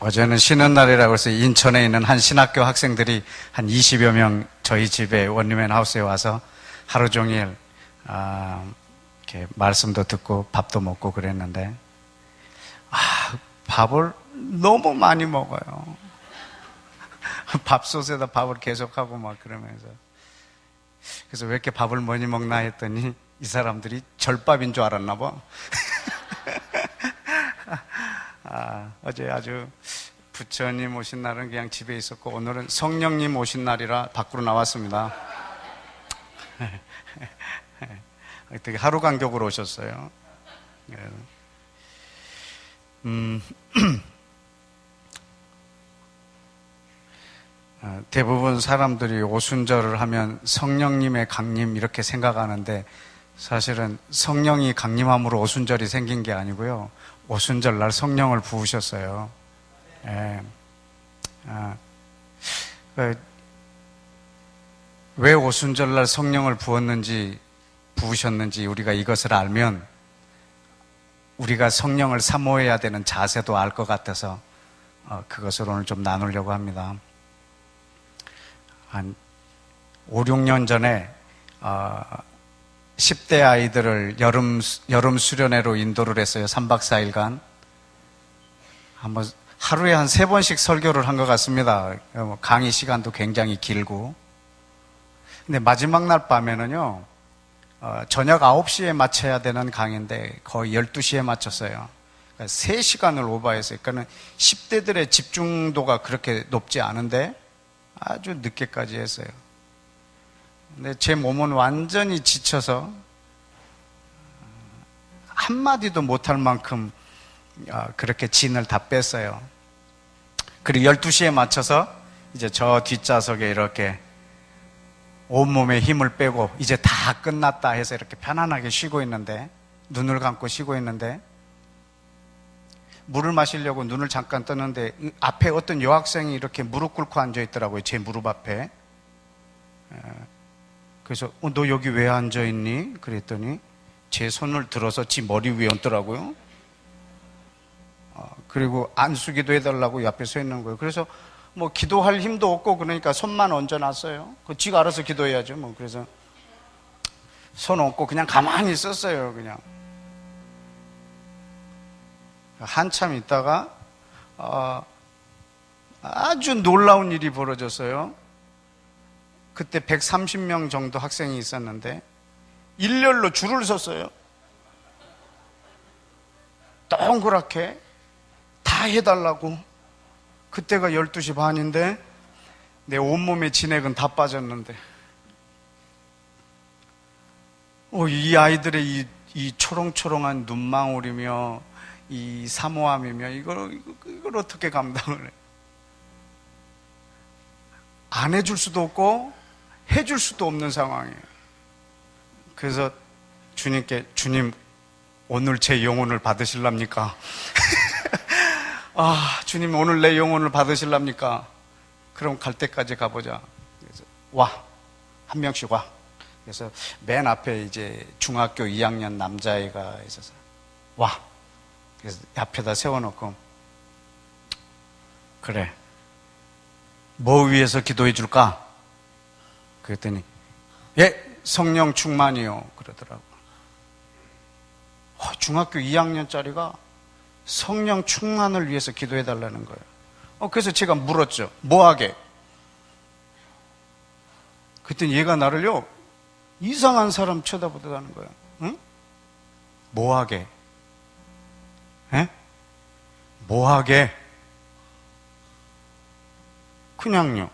어제는 쉬는 날이라고 해서 인천에 있는 한 신학교 학생들이 한 20여 명 저희 집에 원리맨 하우스에 와서 하루 종일 이렇게 말씀도 듣고 밥도 먹고 그랬는데 밥을 너무 많이 먹어요. 밥솥에다 밥을 계속하고 막 그러면서 그래서 왜 이렇게 밥을 많이 먹나 했더니 이 사람들이 절밥인 줄 알았나 봐. 어제 아주 부처님 오신 날은 그냥 집에 있었고 오늘은 성령님 오신 날이라 밖으로 나왔습니다. 되게 하루 간격으로 오셨어요. 대부분 사람들이 오순절을 하면 성령님의 강림 이렇게 생각하는데 사실은 성령이 강림함으로 오순절이 생긴 게 아니고요. 오순절 날 성령을 부으셨어요. 왜 오순절 날 성령을 부으셨는지 우리가 이것을 알면 우리가 성령을 사모해야 되는 자세도 알 것 같아서 그것을 오늘 좀 나누려고 합니다. 한 5, 6년 전에 10대 아이들을 여름 수련회로 인도를 했어요. 3박 4일간. 한번 하루에 한 3번씩 설교를 한 것 같습니다. 강의 시간도 굉장히 길고. 근데 마지막 날 밤에는요, 저녁 9시에 마쳐야 되는 강의인데 거의 12시에 마쳤어요. 그러니까 3시간을 오버했어요. 그러니까 10대들의 집중도가 그렇게 높지 않은데 아주 늦게까지 했어요. 근데 제 몸은 완전히 지쳐서 한마디도 못할 만큼 그렇게 진을 다 뺐어요. 그리고 12시에 맞춰서 이제 저 뒷좌석에 이렇게 온몸에 힘을 빼고 이제 다 끝났다 해서 이렇게 편안하게 쉬고 있는데, 눈을 감고 쉬고 있는데 물을 마시려고 눈을 잠깐 떴는데 앞에 어떤 여학생이 이렇게 무릎 꿇고 앉아 있더라고요. 제 무릎 앞에. 그래서 너 여기 왜 앉아 있니? 그랬더니 제 손을 들어서 지 머리 위에 얹더라고요. 그리고 안수기도 해달라고 옆에 서 있는 거예요. 그래서 뭐 기도할 힘도 없고 그러니까 손만 얹어놨어요. 지가 알아서 기도해야죠. 뭐 그래서 손 얹고 그냥 가만히 있었어요. 그냥 한참 있다가 아주 놀라운 일이 벌어졌어요. 그때 130명 정도 학생이 있었는데 일렬로 줄을 섰어요. 동그랗게 다 해달라고. 그때가 12시 반인데 내 온몸의 진액은 다 빠졌는데 이 아이들의 이 초롱초롱한 눈망울이며 이 사모함이며 이걸 어떻게 감당을 해? 안 해줄 수도 없고 해줄 수도 없는 상황이에요. 그래서 주님께, 주님 오늘 제 영혼을 받으실랍니까? 주님 오늘 내 영혼을 받으실랍니까? 그럼 갈 때까지 가보자. 그래서 한 명씩 와. 그래서 맨 앞에 이제 중학교 2학년 남자애가 있어서 그래서 앞에다 세워놓고, 그래, 뭐 위해서 기도해 줄까? 그랬더니 성령 충만이요 그러더라고. 중학교 2학년짜리가 성령 충만을 위해서 기도해 달라는 거예요. 그래서 제가 물었죠. 뭐하게? 그랬더니 얘가 나를요 이상한 사람 쳐다보더라는 거예요. 응? 뭐하게? 뭐하게? 그냥요.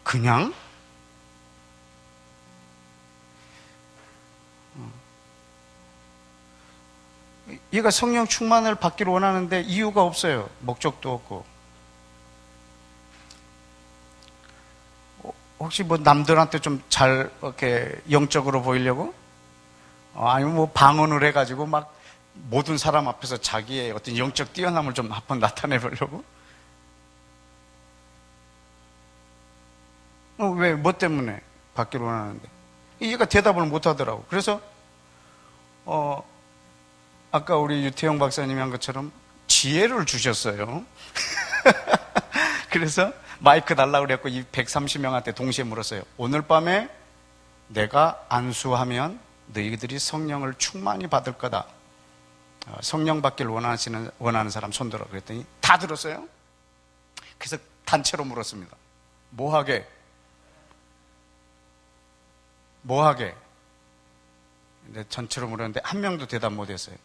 그냥? 얘가 성령 충만을 받기를 원하는데 이유가 없어요. 목적도 없고. 혹시 뭐 남들한테 좀 잘 이렇게 영적으로 보이려고? 아니면 뭐 방언을 해가지고 막 모든 사람 앞에서 자기의 어떤 영적 뛰어남을 좀 한번 나타내 보려고? 왜? 뭐 때문에 받기를 원하는데? 얘가 대답을 못 하더라고. 그래서 아까 우리 유태영 박사님이 한 것처럼 지혜를 주셨어요. 그래서 마이크 달라고 그랬고 이 130명한테 동시에 물었어요. 오늘 밤에 내가 안수하면 너희들이 성령을 충만히 받을 거다. 성령 받기를 원하는 사람 손들어. 그랬더니 다 들었어요. 그래서 단체로 물었습니다. 뭐하게? 근데 전체로 물었는데 한 명도 대답 못했어요.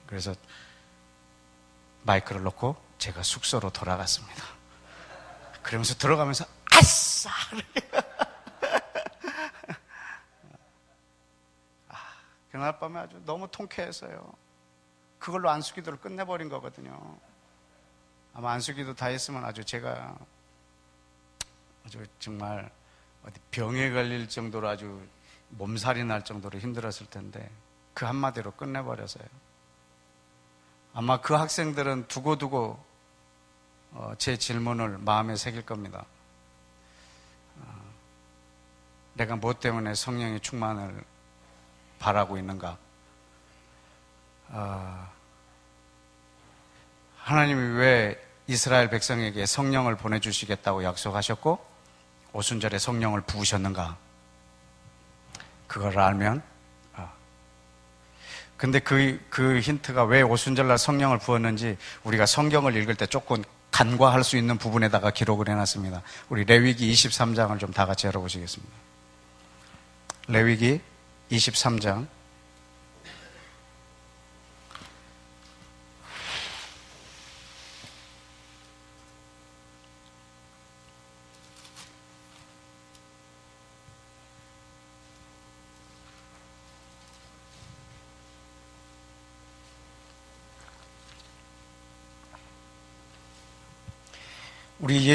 그래서 마이크를 놓고 제가 숙소로 돌아갔습니다. 그러면서 들어가면서 아싸! 그날 밤에 아주 너무 통쾌했어요. 그걸로 안수기도를 끝내버린 거거든요. 아마 안수기도 다 했으면 아주 제가 아주 정말 어디 병에 걸릴 정도로 아주 몸살이 날 정도로 힘들었을 텐데 그 한마디로 끝내버렸어요. 아마 그 학생들은 두고두고 제 질문을 마음에 새길 겁니다. 내가 뭐 때문에 성령의 충만을 바라고 있는가? 하나님이 왜 이스라엘 백성에게 성령을 보내주시겠다고 약속하셨고 오순절에 성령을 부으셨는가? 그걸 알면 근데 그 힌트가 왜 오순절날 성령을 부었는지 우리가 성경을 읽을 때 조금 간과할 수 있는 부분에다가 기록을 해놨습니다. 우리 레위기 23장을 좀 다 같이 열어보시겠습니다. 레위기 23장 우리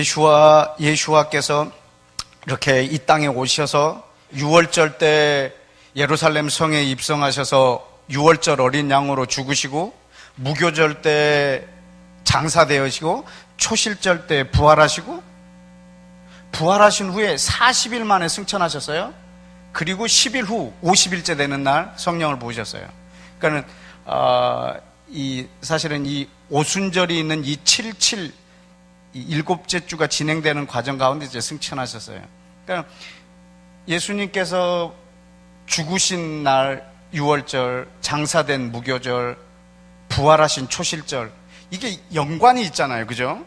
예수와께서 이렇게 이 땅에 오셔서 6월절 때 예루살렘 성에 입성하셔서 6월절 어린 양으로 죽으시고 무교절 때 장사되시고 초실절 때 부활하시고 부활하신 후에 40일 만에 승천하셨어요. 그리고 10일 후 50일째 되는 날 성령을 부으셨어요. 그러니까 사실은 이 오순절이 있는 이 77 일곱째 주가 진행되는 과정 가운데 이제 승천하셨어요. 그러니까 예수님께서 죽으신 날 6월절, 장사된 무교절, 부활하신 초실절, 이게 연관이 있잖아요. 그죠?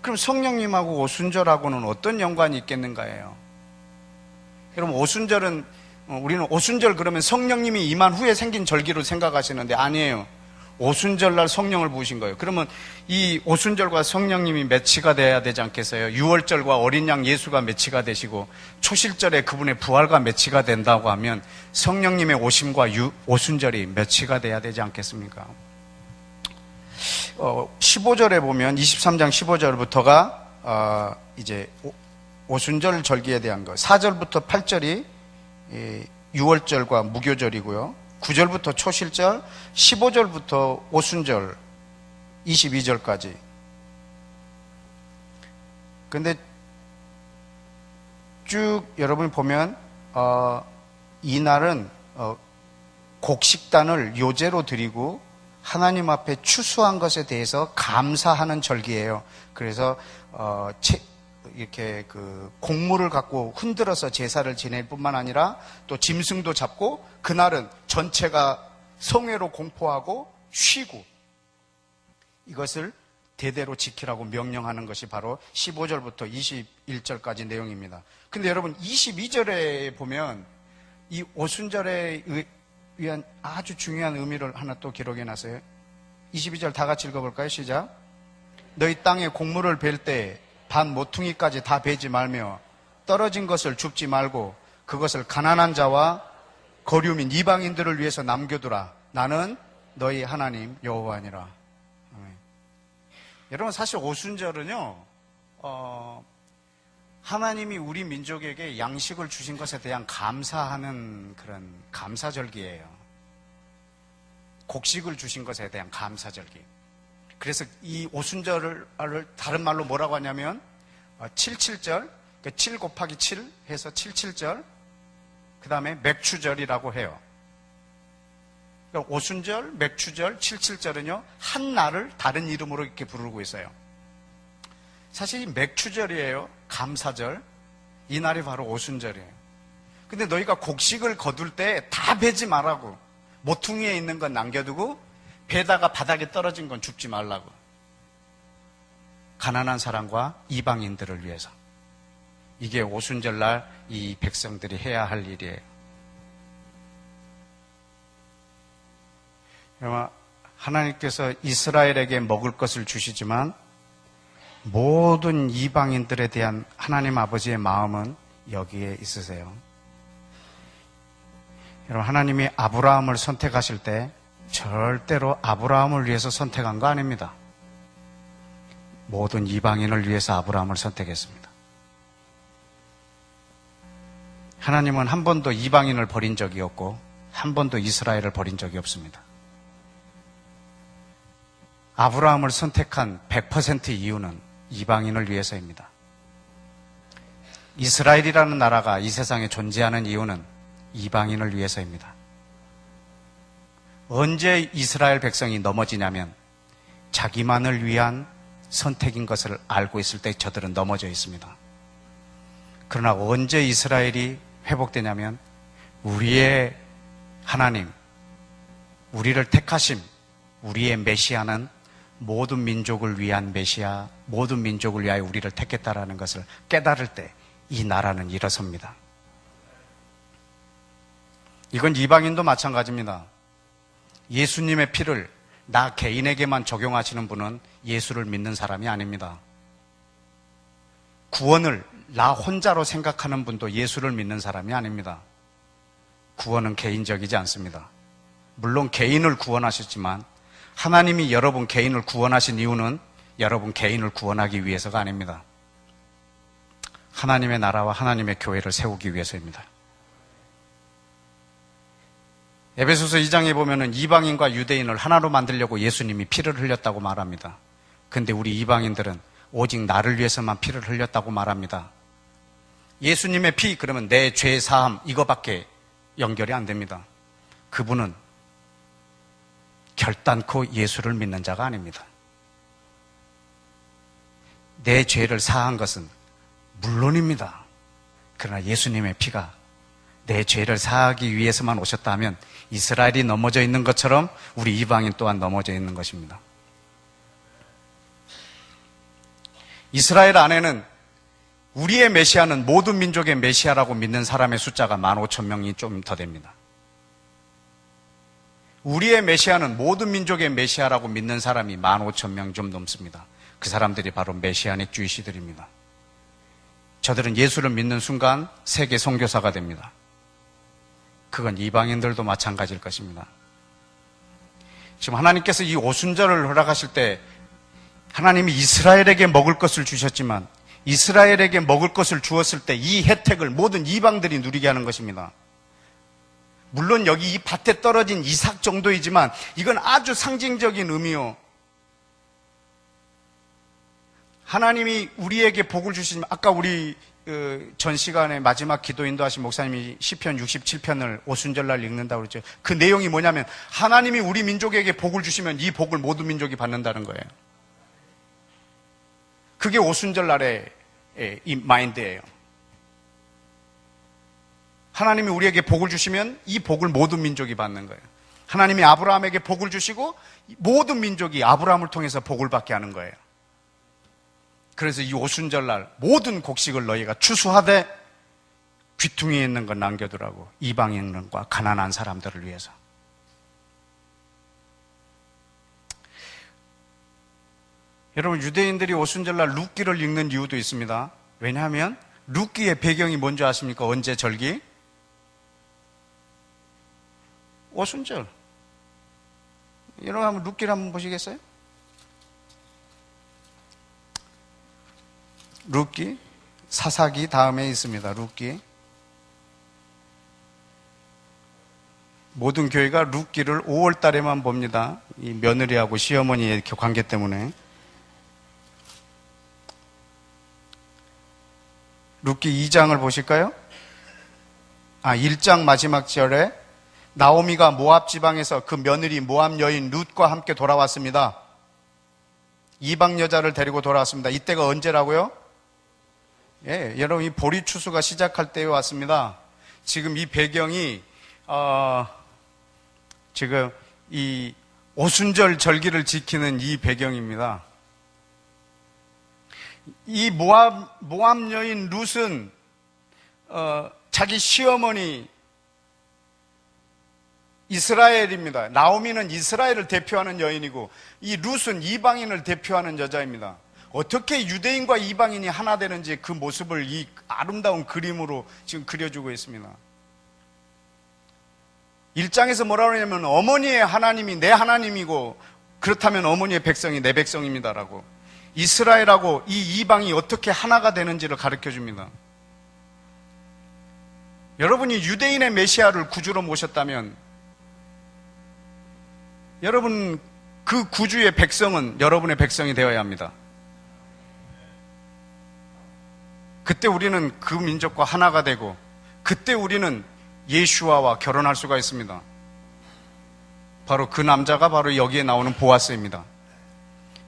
그럼 성령님하고 오순절하고는 어떤 연관이 있겠는가예요? 여러분, 오순절은, 우리는 오순절 그러면 성령님이 임한 후에 생긴 절기로 생각하시는데 아니에요. 오순절날 성령을 부으신 거예요. 그러면 이 오순절과 성령님이 매치가 돼야 되지 않겠어요? 6월절과 어린 양 예수가 매치가 되시고 초실절에 그분의 부활과 매치가 된다고 하면 성령님의 오심과 오순절이 매치가 돼야 되지 않겠습니까? 15절에 보면 23장 15절부터가 이제 오순절 절기에 대한 거, 4절부터 8절이 6월절과 무교절이고요. 9절부터 초실절, 15절부터 오순절, 22절까지. 근데 쭉 여러분이 보면 이 날은 곡식단을 요제로 드리고 하나님 앞에 추수한 것에 대해서 감사하는 절기예요. 그래서 이렇게 그 곡물을 갖고 흔들어서 제사를 지낼 뿐만 아니라 또 짐승도 잡고 그날은 전체가 성회로 공포하고 쉬고 이것을 대대로 지키라고 명령하는 것이 바로 15절부터 21절까지 내용입니다. 근데 여러분 22절에 보면 이 오순절에 위한 아주 중요한 의미를 하나 또 기록해 놨어요. 22절 다 같이 읽어볼까요? 시작. 너희 땅에 곡물을 벨 때 반 모퉁이까지 다 베지 말며 떨어진 것을 줍지 말고 그것을 가난한 자와 거류민 이방인들을 위해서 남겨두라. 나는 너희 하나님 여호와니라. 여러분 사실 오순절은요 하나님이 우리 민족에게 양식을 주신 것에 대한 감사하는 그런 감사절기예요. 곡식을 주신 것에 대한 감사절기. 그래서 이 오순절을 다른 말로 뭐라고 하냐면 77절, 7 곱하기 7 해서 77절, 그 다음에 맥추절이라고 해요. 그러니까 오순절, 맥추절, 칠칠절은요, 한 날을 다른 이름으로 이렇게 부르고 있어요. 사실 이 맥추절이에요. 감사절. 이 날이 바로 오순절이에요. 근데 너희가 곡식을 거둘 때 다 베지 말라고. 모퉁이에 있는 건 남겨두고 베다가 바닥에 떨어진 건 줍지 말라고. 가난한 사람과 이방인들을 위해서. 이게 오순절날 이 백성들이 해야 할 일이에요. 하나님께서 이스라엘에게 먹을 것을 주시지만 모든 이방인들에 대한 하나님 아버지의 마음은 여기에 있으세요. 여러분, 하나님이 아브라함을 선택하실 때 절대로 아브라함을 위해서 선택한 거 아닙니다. 모든 이방인을 위해서 아브라함을 선택했습니다. 하나님은 한 번도 이방인을 버린 적이 없고 한 번도 이스라엘을 버린 적이 없습니다. 아브라함을 선택한 100% 이유는 이방인을 위해서입니다. 이스라엘이라는 나라가 이 세상에 존재하는 이유는 이방인을 위해서입니다. 언제 이스라엘 백성이 넘어지냐면 자기만을 위한 선택인 것을 알고 있을 때 저들은 넘어져 있습니다. 그러나 언제 이스라엘이 회복되냐면 우리의 하나님, 우리를 택하심, 우리의 메시아는 모든 민족을 위한 메시아, 모든 민족을 위하여 우리를 택했다라는 것을 깨달을 때 이 나라는 일어섭니다. 이건 이방인도 마찬가지입니다. 예수님의 피를 나 개인에게만 적용하시는 분은 예수를 믿는 사람이 아닙니다. 구원을 나 혼자로 생각하는 분도 예수를 믿는 사람이 아닙니다. 구원은 개인적이지 않습니다. 물론 개인을 구원하셨지만 하나님이 여러분 개인을 구원하신 이유는 여러분 개인을 구원하기 위해서가 아닙니다. 하나님의 나라와 하나님의 교회를 세우기 위해서입니다. 에베소서 2장에 보면은 이방인과 유대인을 하나로 만들려고 예수님이 피를 흘렸다고 말합니다. 근데 우리 이방인들은 오직 나를 위해서만 피를 흘렸다고 말합니다. 예수님의 피, 그러면 내 죄 사함, 이거밖에 연결이 안 됩니다. 그분은 결단코 예수를 믿는 자가 아닙니다. 내 죄를 사한 것은 물론입니다. 그러나 예수님의 피가 내 죄를 사하기 위해서만 오셨다면 이스라엘이 넘어져 있는 것처럼 우리 이방인 또한 넘어져 있는 것입니다. 이스라엘 안에는 우리의 메시아는 모든 민족의 메시아라고 믿는 사람의 숫자가 15,000명이 좀 더 됩니다. 우리의 메시아는 모든 민족의 메시아라고 믿는 사람이 15,000명 좀 넘습니다. 그 사람들이 바로 메시아닉 주이시들입니다. 저들은 예수를 믿는 순간 세계 선교사가 됩니다. 그건 이방인들도 마찬가지일 것입니다. 지금 하나님께서 이 오순절을 허락하실 때 하나님이 이스라엘에게 먹을 것을 주셨지만 이스라엘에게 먹을 것을 주었을 때 이 혜택을 모든 이방들이 누리게 하는 것입니다. 물론 여기 이 밭에 떨어진 이삭 정도이지만 이건 아주 상징적인 의미요. 하나님이 우리에게 복을 주시면 아까 우리 전 시간에 마지막 기도 인도하신 목사님이 시편 67편을 오순절날 읽는다고 그랬죠. 그 내용이 뭐냐면 하나님이 우리 민족에게 복을 주시면 이 복을 모든 민족이 받는다는 거예요. 그게 오순절날의 이 마인드예요. 하나님이 우리에게 복을 주시면 이 복을 모든 민족이 받는 거예요. 하나님이 아브라함에게 복을 주시고 모든 민족이 아브라함을 통해서 복을 받게 하는 거예요. 그래서 이 오순절날 모든 곡식을 너희가 추수하되 귀퉁이에 있는 건 남겨두라고. 이방인과 가난한 사람들을 위해서. 여러분, 유대인들이 오순절날 룻기를 읽는 이유도 있습니다. 왜냐하면 룻기의 배경이 뭔지 아십니까? 언제 절기? 오순절. 여러분 한번 룻기를 한번 보시겠어요? 룻기, 사사기 다음에 있습니다. 룻기. 모든 교회가 룻기를 5월 달에만 봅니다. 이 며느리하고 시어머니의 관계 때문에. 룻기 2장을 보실까요? 1장 마지막 절에 나오미가 모압 지방에서 그 며느리 모압 여인 룻과 함께 돌아왔습니다. 이방 여자를 데리고 돌아왔습니다. 이때가 언제라고요? 예, 여러분 이 보리 추수가 시작할 때에 왔습니다. 지금 이 배경이 지금 이 오순절 절기를 지키는 이 배경입니다. 이 모압 여인 룻은 자기 시어머니 이스라엘입니다. 나오미는 이스라엘을 대표하는 여인이고 이 룻은 이방인을 대표하는 여자입니다. 어떻게 유대인과 이방인이 하나 되는지 그 모습을 이 아름다운 그림으로 지금 그려주고 있습니다. 1장에서 뭐라 그러냐면 어머니의 하나님이 내 하나님이고 그렇다면 어머니의 백성이 내 백성입니다라고 이스라엘하고 이 이방이 어떻게 하나가 되는지를 가르쳐 줍니다. 여러분이 유대인의 메시아를 구주로 모셨다면 여러분 그 구주의 백성은 여러분의 백성이 되어야 합니다. 그때 우리는 그 민족과 하나가 되고 그때 우리는 예수와와 결혼할 수가 있습니다. 바로 그 남자가 바로 여기에 나오는 보아스입니다.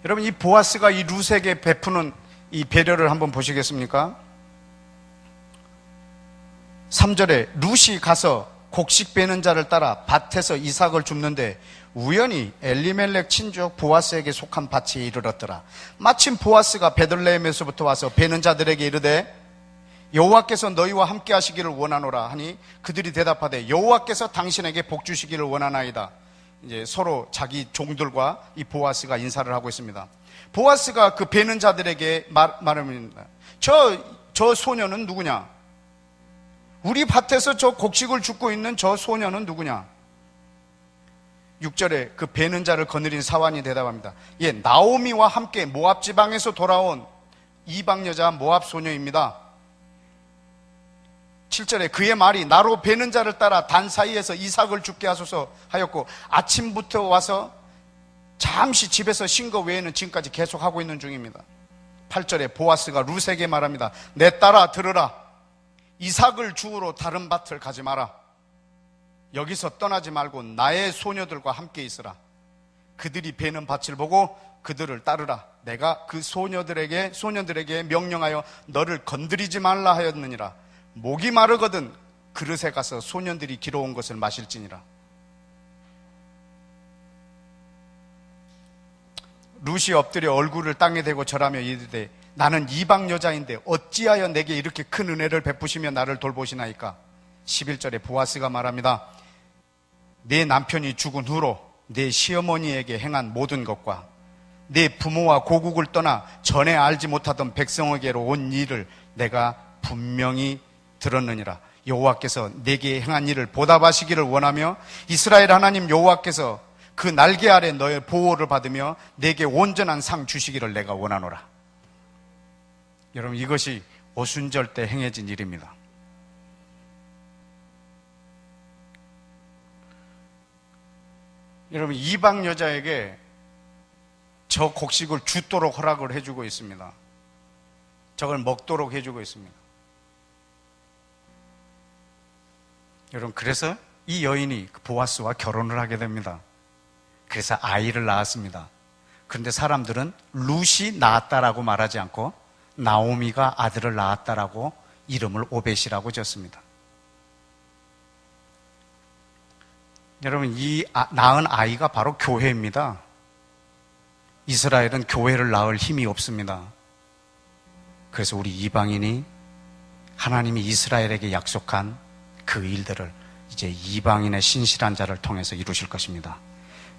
여러분 이 보아스가 이 룻에게 베푸는 이 배려를 한번 보시겠습니까? 3절에 룻이 가서 곡식 베는 자를 따라 밭에서 이삭을 줍는데 우연히 엘리멜렉 친족 보아스에게 속한 밭에 이르렀더라. 마침 보아스가 베들레헴에서부터 와서 베는 자들에게 이르되 여호와께서 너희와 함께 하시기를 원하노라 하니 그들이 대답하되 여호와께서 당신에게 복 주시기를 원하나이다. 이제 서로 자기 종들과 이 보아스가 인사를 하고 있습니다. 보아스가 그 베는 자들에게 말합니다. 저 소녀는 누구냐? 우리 밭에서 저 곡식을 줍고 있는 저 소녀는 누구냐? 6절에 그 베는 자를 거느린 사환이 대답합니다. 예, 나오미와 함께 모압 지방에서 돌아온 이방 여자 모압 소녀입니다. 7절에 그의 말이 나로 베는 자를 따라 단 사이에서 이삭을 줍게 하소서 하였고 아침부터 와서 잠시 집에서 쉰 거 외에는 지금까지 계속하고 있는 중입니다. 8절에 보아스가 룻에게 말합니다. 내 딸아 들으라. 이삭을 주우러 다른 밭을 가지 마라. 여기서 떠나지 말고 나의 소녀들과 함께 있으라. 그들이 베는 밭을 보고 그들을 따르라. 내가 그 소녀들에게 명령하여 너를 건드리지 말라 하였느니라. 목이 마르거든 그릇에 가서 소년들이 길어온 것을 마실지니라. 룻이 엎드려 얼굴을 땅에 대고 절하며 이르되 나는 이방 여자인데 어찌하여 내게 이렇게 큰 은혜를 베푸시며 나를 돌보시나이까. 11절에 보아스가 말합니다. 내 남편이 죽은 후로 내 시어머니에게 행한 모든 것과 내 부모와 고국을 떠나 전에 알지 못하던 백성에게로 온 일을 내가 분명히 들었느니라. 여호와께서 내게 행한 일을 보답하시기를 원하며 이스라엘 하나님 여호와께서 그 날개 아래 너의 보호를 받으며 내게 온전한 상 주시기를 내가 원하노라. 여러분 이것이 오순절 때 행해진 일입니다. 여러분 이방 여자에게 저 곡식을 줍도록 허락을 해주고 있습니다. 저걸 먹도록 해주고 있습니다. 여러분 그래서 이 여인이 보아스와 결혼을 하게 됩니다. 그래서 아이를 낳았습니다. 그런데 사람들은 룻이 낳았다라고 말하지 않고 나오미가 아들을 낳았다라고 이름을 오벳이라고 지었습니다. 여러분 이 낳은 아이가 바로 교회입니다. 이스라엘은 교회를 낳을 힘이 없습니다. 그래서 우리 이방인이 하나님이 이스라엘에게 약속한 그 일들을 이제 이방인의 신실한 자를 통해서 이루실 것입니다.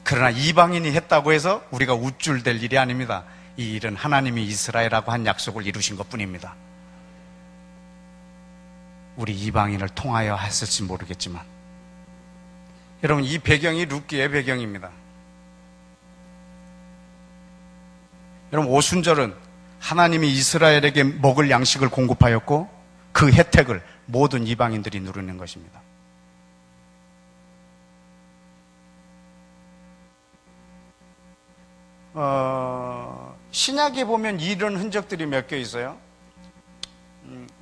그러나 이방인이 했다고 해서 우리가 우쭐댈 일이 아닙니다. 이 일은 하나님이 이스라엘하고 한 약속을 이루신 것뿐입니다. 우리 이방인을 통하여 했을지 모르겠지만 여러분 이 배경이 룻기의 배경입니다. 여러분 오순절은 하나님이 이스라엘에게 먹을 양식을 공급하였고 그 혜택을 모든 이방인들이 누리는 것입니다. 신약에 보면 이런 흔적들이 몇 개 있어요.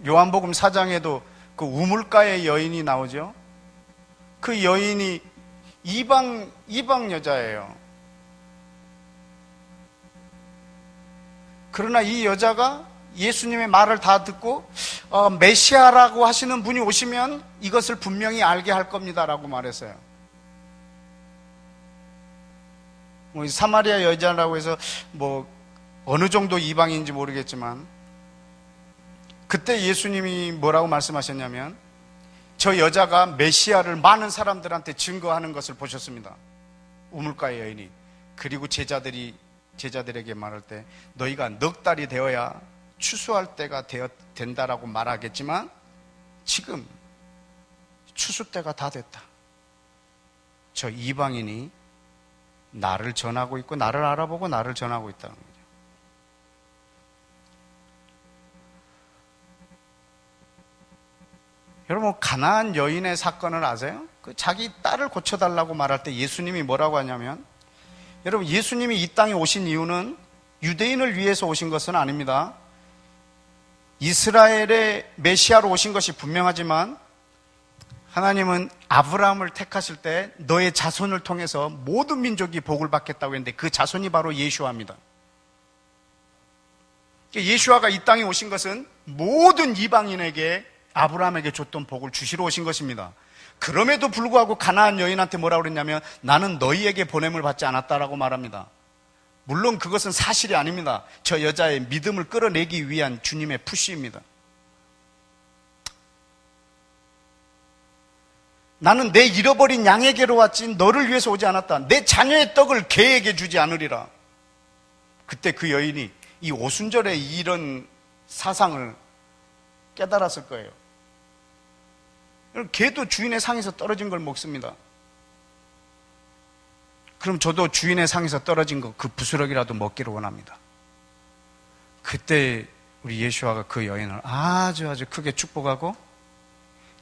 요한복음 4장에도 그 우물가의 여인이 나오죠. 그 여인이 이방 여자예요. 그러나 이 여자가 예수님의 말을 다 듣고 메시아라고 하시는 분이 오시면 이것을 분명히 알게 할 겁니다라고 말했어요. 사마리아 여자라고 해서 어느 정도 이방인지 모르겠지만 그때 예수님이 뭐라고 말씀하셨냐면 저 여자가 메시아를 많은 사람들한테 증거하는 것을 보셨습니다. 우물가의 여인이. 그리고 제자들에게 말할 때 너희가 넉 달이 되어야 추수할 때가 된다라고 말하겠지만 지금 추수 때가 다 됐다. 저 이방인이 나를 전하고 있고 나를 알아보고 나를 전하고 있다는 거죠. 여러분, 가나안 여인의 사건을 아세요? 자기 딸을 고쳐달라고 말할 때 예수님이 뭐라고 하냐면, 여러분, 예수님이 이 땅에 오신 이유는 유대인을 위해서 오신 것은 아닙니다. 이스라엘의 메시아로 오신 것이 분명하지만 하나님은 아브라함을 택하실 때 너의 자손을 통해서 모든 민족이 복을 받겠다고 했는데 그 자손이 바로 예수아입니다. 예수아가 이 땅에 오신 것은 모든 이방인에게 아브라함에게 줬던 복을 주시러 오신 것입니다. 그럼에도 불구하고 가나안 여인한테 뭐라고 그랬냐면 나는 너희에게 보냄을 받지 않았다라고 말합니다. 물론 그것은 사실이 아닙니다. 저 여자의 믿음을 끌어내기 위한 주님의 푸시입니다. 나는 내 잃어버린 양에게로 왔지 너를 위해서 오지 않았다. 내 자녀의 떡을 개에게 주지 않으리라. 그때 그 여인이 이 오순절의 이런 사상을 깨달았을 거예요. 개도 주인의 상에서 떨어진 걸 먹습니다. 그럼 저도 주인의 상에서 떨어진 거 그 부스러기라도 먹기를 원합니다. 그때 우리 예수아가 그 여인을 아주 크게 축복하고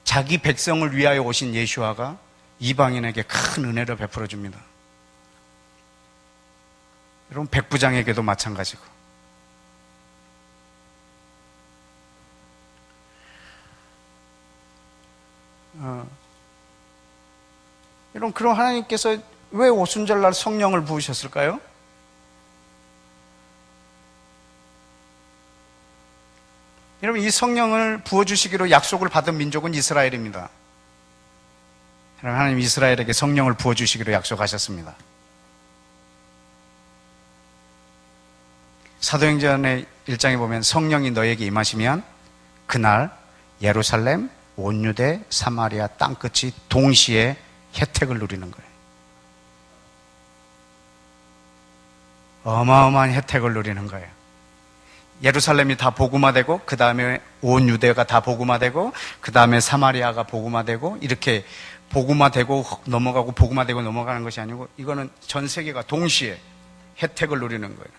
자기 백성을 위하여 오신 예수아가 이방인에게 큰 은혜를 베풀어 줍니다. 여러분, 백부장에게도 마찬가지고. 여러분, 그럼 하나님께서 왜 오순절날 성령을 부으셨을까요? 여러분, 이 성령을 부어주시기로 약속을 받은 민족은 이스라엘입니다. 여러분, 하나님 이스라엘에게 성령을 부어주시기로 약속하셨습니다. 사도행전의 1장에 보면 성령이 너에게 임하시면 그날 예루살렘, 온 유대, 사마리아 땅끝이 동시에 혜택을 누리는 거예요. 어마어마한 혜택을 누리는 거예요. 예루살렘이 다 복음화되고 그 다음에 온 유대가 다 복음화되고 그 다음에 사마리아가 복음화되고 이렇게 복음화되고 넘어가고 복음화되고 넘어가는 것이 아니고 이거는 전 세계가 동시에 혜택을 누리는 거예요.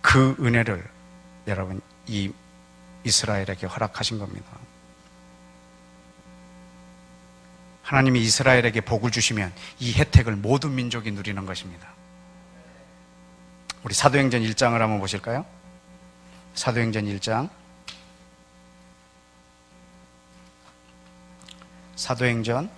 그 은혜를 여러분 이 이스라엘에게 허락하신 겁니다. 하나님이 이스라엘에게 복을 주시면 이 혜택을 모든 민족이 누리는 것입니다. 우리 사도행전 1장을 한번 보실까요? 사도행전 1장. 사도행전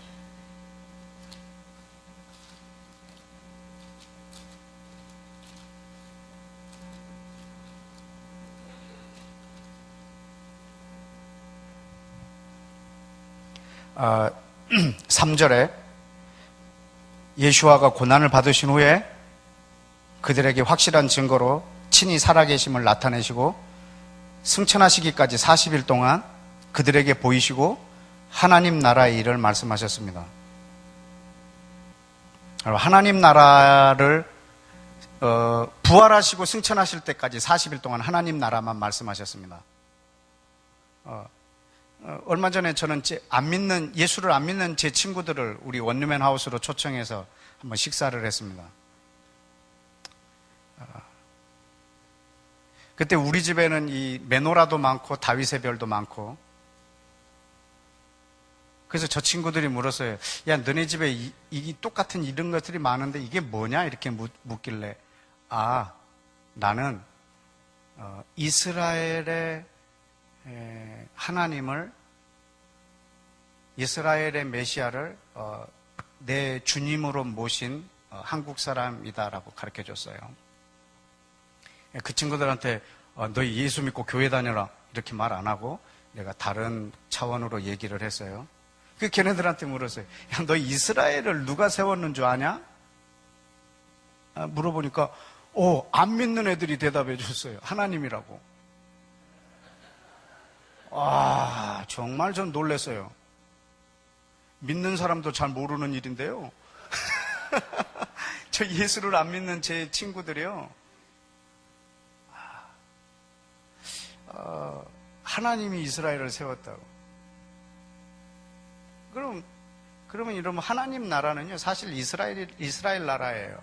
3절에 예수아가 고난을 받으신 후에 그들에게 확실한 증거로 친히 살아계심을 나타내시고 승천하시기까지 40일 동안 그들에게 보이시고 하나님 나라의 일을 말씀하셨습니다. 하나님 나라를 부활하시고 승천하실 때까지 40일 동안 하나님 나라만 말씀하셨습니다. 얼마 전에 저는 예수를 안 믿는 제 친구들을 우리 원루맨 하우스로 초청해서 한번 식사를 했습니다. 그때 우리 집에는 이 메노라도 많고 다윗의 별도 많고 그래서 저 친구들이 물었어요. 야, 너네 집에 이 똑같은 이런 것들이 많은데 이게 뭐냐? 이렇게 묻길래 나는 이스라엘의 하나님을 이스라엘의 메시아를 내 주님으로 모신 한국 사람이다라고 가르쳐 줬어요. 그 친구들한테 너희 예수 믿고 교회 다녀라 이렇게 말 안 하고 내가 다른 차원으로 얘기를 했어요. 그 걔네들한테 물었어요. 야, 너희 이스라엘을 누가 세웠는 줄 아냐? 물어보니까 안 믿는 애들이 대답해 줬어요. 하나님이라고. 정말 전 놀랐어요. 믿는 사람도 잘 모르는 일인데요. 저 예수를 안 믿는 제 친구들이요. 하나님이 이스라엘을 세웠다고. 그러면 이러면 하나님 나라는요, 사실 이스라엘 나라예요.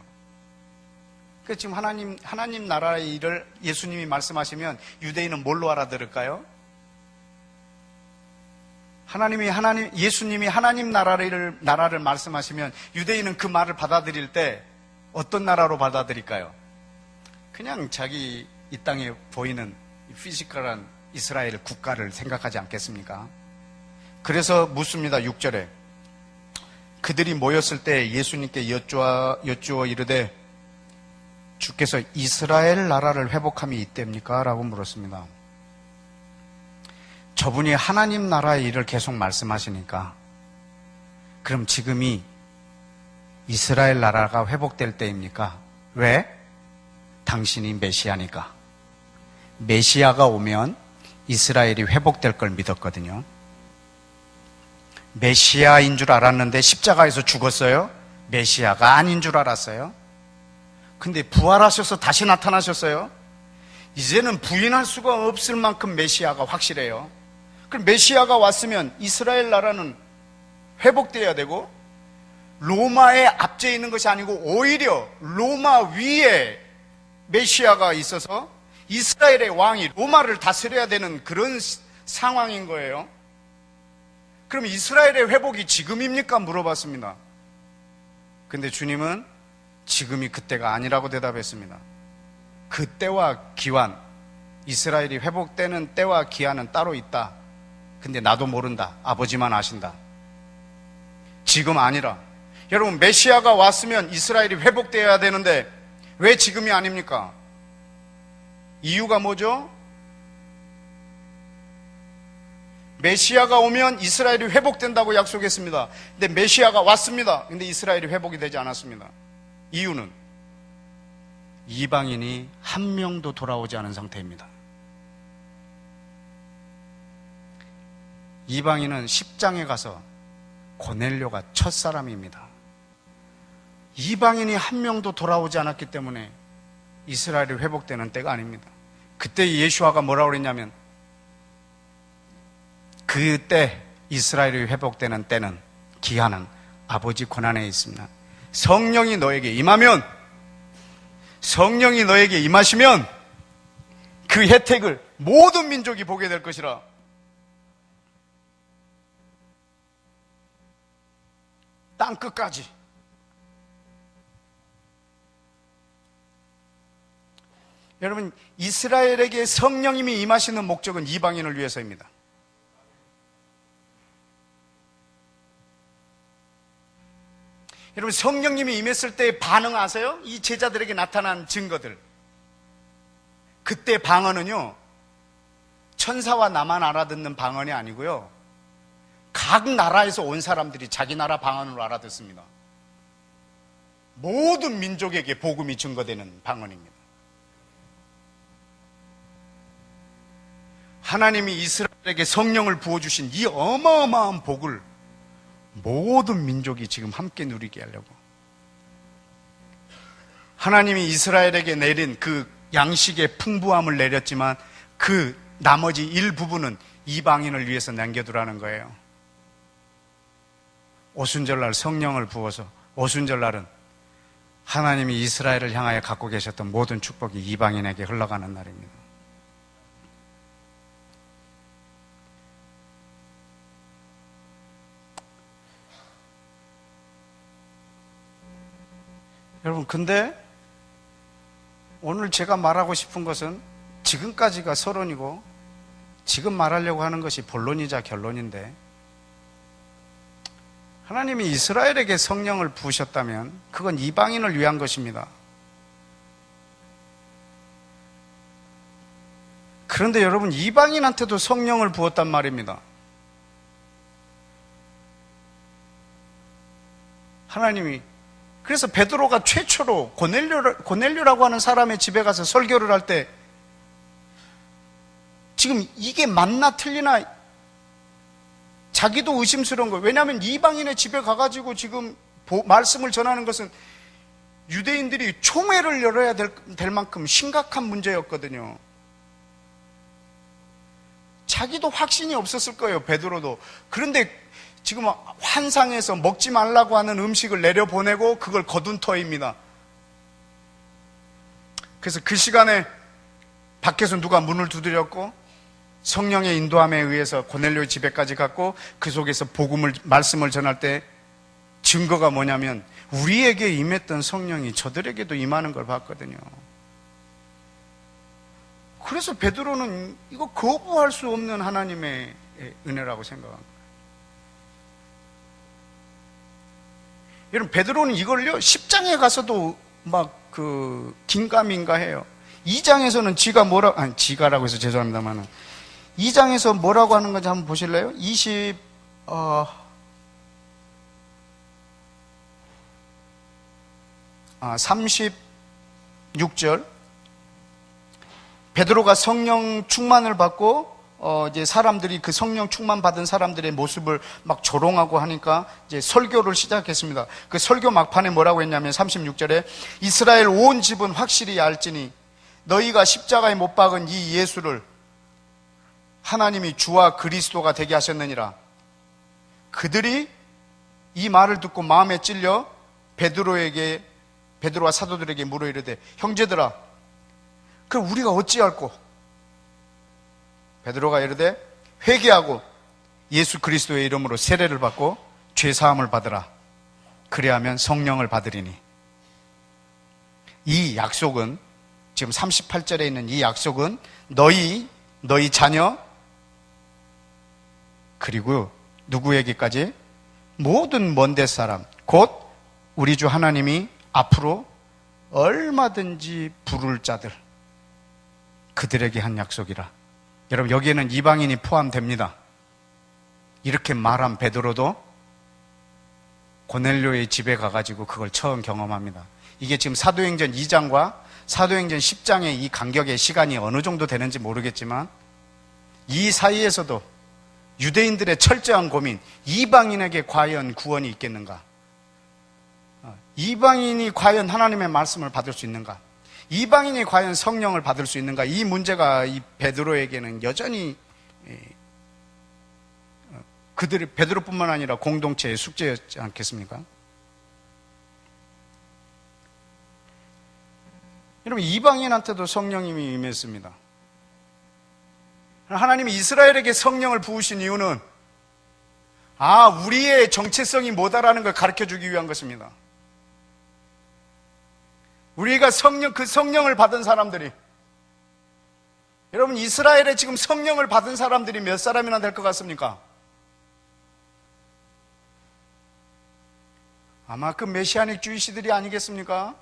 그 지금 하나님 나라의 일을 예수님이 말씀하시면 유대인은 뭘로 알아들을까요? 예수님이 하나님 나라를 말씀하시면 유대인은 그 말을 받아들일 때 어떤 나라로 받아들일까요? 그냥 자기 이 땅에 보이는 피지컬한 이스라엘 국가를 생각하지 않겠습니까? 그래서 묻습니다. 6절에 그들이 모였을 때 예수님께 여쭈어 이르되 주께서 이스라엘 나라를 회복함이 이때입니까? 라고 물었습니다. 저분이 하나님 나라의 일을 계속 말씀하시니까 그럼 지금이 이스라엘 나라가 회복될 때입니까? 왜? 당신이 메시아니까. 메시아가 오면 이스라엘이 회복될 걸 믿었거든요. 메시아인 줄 알았는데 십자가에서 죽었어요. 메시아가 아닌 줄 알았어요. 근데 부활하셔서 다시 나타나셨어요. 이제는 부인할 수가 없을 만큼 메시아가 확실해요. 그럼 메시아가 왔으면 이스라엘 나라는 회복되어야 되고 로마에 압제 있는 것이 아니고 오히려 로마 위에 메시아가 있어서 이스라엘의 왕이 로마를 다스려야 되는 그런 상황인 거예요. 그럼 이스라엘의 회복이 지금입니까? 물어봤습니다. 근데 주님은 지금이 그때가 아니라고 대답했습니다. 그 때와 기한, 이스라엘이 회복되는 때와 기한은 따로 있다. 근데 나도 모른다. 아버지만 아신다. 지금 아니라. 여러분, 메시아가 왔으면 이스라엘이 회복되어야 되는데 왜 지금이 아닙니까? 이유가 뭐죠? 메시아가 오면 이스라엘이 회복된다고 약속했습니다. 근데 메시아가 왔습니다. 근데 이스라엘이 회복이 되지 않았습니다. 이유는 이방인이 한 명도 돌아오지 않은 상태입니다. 이방인은 10장에 가서 고넬료가 첫사람입니다. 이방인이 한 명도 돌아오지 않았기 때문에 이스라엘이 회복되는 때가 아닙니다. 그때 예수아가 뭐라고 그랬냐면 그때 이스라엘이 회복되는 때는 기한은 아버지 권한에 있습니다. 성령이 너에게 임하면, 성령이 너에게 임하시면 그 혜택을 모든 민족이 보게 될 것이라. 땅 끝까지. 여러분, 이스라엘에게 성령님이 임하시는 목적은 이방인을 위해서입니다. 여러분, 성령님이 임했을 때 반응 아세요? 이 제자들에게 나타난 증거들. 그때 방언은요, 천사와 나만 알아듣는 방언이 아니고요, 각 나라에서 온 사람들이 자기 나라 방언으로 알아듣습니다. 모든 민족에게 복음이 증거되는 방언입니다. 하나님이 이스라엘에게 성령을 부어주신 이 어마어마한 복을 모든 민족이 지금 함께 누리게 하려고, 하나님이 이스라엘에게 내린 그 양식의 풍부함을 내렸지만 그 나머지 일부분은 이방인을 위해서 남겨두라는 거예요. 오순절날 성령을 부어서, 오순절날은 하나님이 이스라엘을 향하여 갖고 계셨던 모든 축복이 이방인에게 흘러가는 날입니다. 여러분, 근데 오늘 제가 말하고 싶은 것은 지금까지가 서론이고 지금 말하려고 하는 것이 본론이자 결론인데, 하나님이 이스라엘에게 성령을 부으셨다면 그건 이방인을 위한 것입니다. 그런데 여러분, 이방인한테도 성령을 부었단 말입니다. 하나님이. 그래서 베드로가 최초로 고넬료라고 하는 사람의 집에 가서 설교를 할 때 지금 이게 맞나 틀리나 자기도 의심스러운 거예요. 왜냐하면 이방인의 집에 가가지고 지금 말씀을 전하는 것은 유대인들이 총회를 열어야 될 만큼 심각한 문제였거든요. 자기도 확신이 없었을 거예요, 베드로도. 그런데 지금 환상에서 먹지 말라고 하는 음식을 내려보내고 그걸 거둔 터입니다. 그래서 그 시간에 밖에서 누가 문을 두드렸고 성령의 인도함에 의해서 고넬료의 집에까지 갔고 그 속에서 말씀을 전할 때 증거가 뭐냐면 우리에게 임했던 성령이 저들에게도 임하는 걸 봤거든요. 그래서 베드로는 이거 거부할 수 없는 하나님의 은혜라고 생각합니다. 여러분, 베드로는 이걸요 10장에 가서도 막 긴가민가 해요. 2장에서는 지가라고 해서 죄송합니다만 2장에서 뭐라고 하는 건지 한번 보실래요? 36절. 베드로가 성령 충만을 받고 이제 사람들이 그 성령 충만 받은 사람들의 모습을 막 조롱하고 하니까 이제 설교를 시작했습니다. 그 설교 막판에 뭐라고 했냐면 36절에 이스라엘 온 집은 확실히 알지니 너희가 십자가에 못 박은 이 예수를 하나님이 주와 그리스도가 되게 하셨느니라. 그들이 이 말을 듣고 마음에 찔려 베드로와 사도들에게 물어 이르되 형제들아 그럼 우리가 어찌할꼬? 베드로가 이르되 회개하고 예수 그리스도의 이름으로 세례를 받고 죄 사함을 받으라. 그리하면 성령을 받으리니. 이 약속은 지금 38절에 있는 이 약속은 너희 자녀 그리고 누구에게까지? 모든 먼데 사람 곧 우리 주 하나님이 앞으로 얼마든지 부를 자들 그들에게 한 약속이라. 여러분, 여기에는 이방인이 포함됩니다. 이렇게 말한 베드로도 고넬료의 집에 가가지고 그걸 처음 경험합니다. 이게 지금 사도행전 2장과 사도행전 10장의 이 간격의 시간이 어느 정도 되는지 모르겠지만 이 사이에서도 유대인들의 철저한 고민, 이방인에게 과연 구원이 있겠는가? 이방인이 과연 하나님의 말씀을 받을 수 있는가? 이방인이 과연 성령을 받을 수 있는가? 이 문제가 이 베드로에게는 여전히 베드로뿐만 아니라 공동체의 숙제였지 않겠습니까? 여러분, 이방인한테도 성령이 임했습니다. 하나님이 이스라엘에게 성령을 부으신 이유는 우리의 정체성이 뭐다라는 걸 가르쳐주기 위한 것입니다. 우리가 그 성령을 받은 사람들이, 여러분, 이스라엘에 지금 성령을 받은 사람들이 몇 사람이나 될 것 같습니까? 아마 그 메시아닉 주이시들이 아니겠습니까?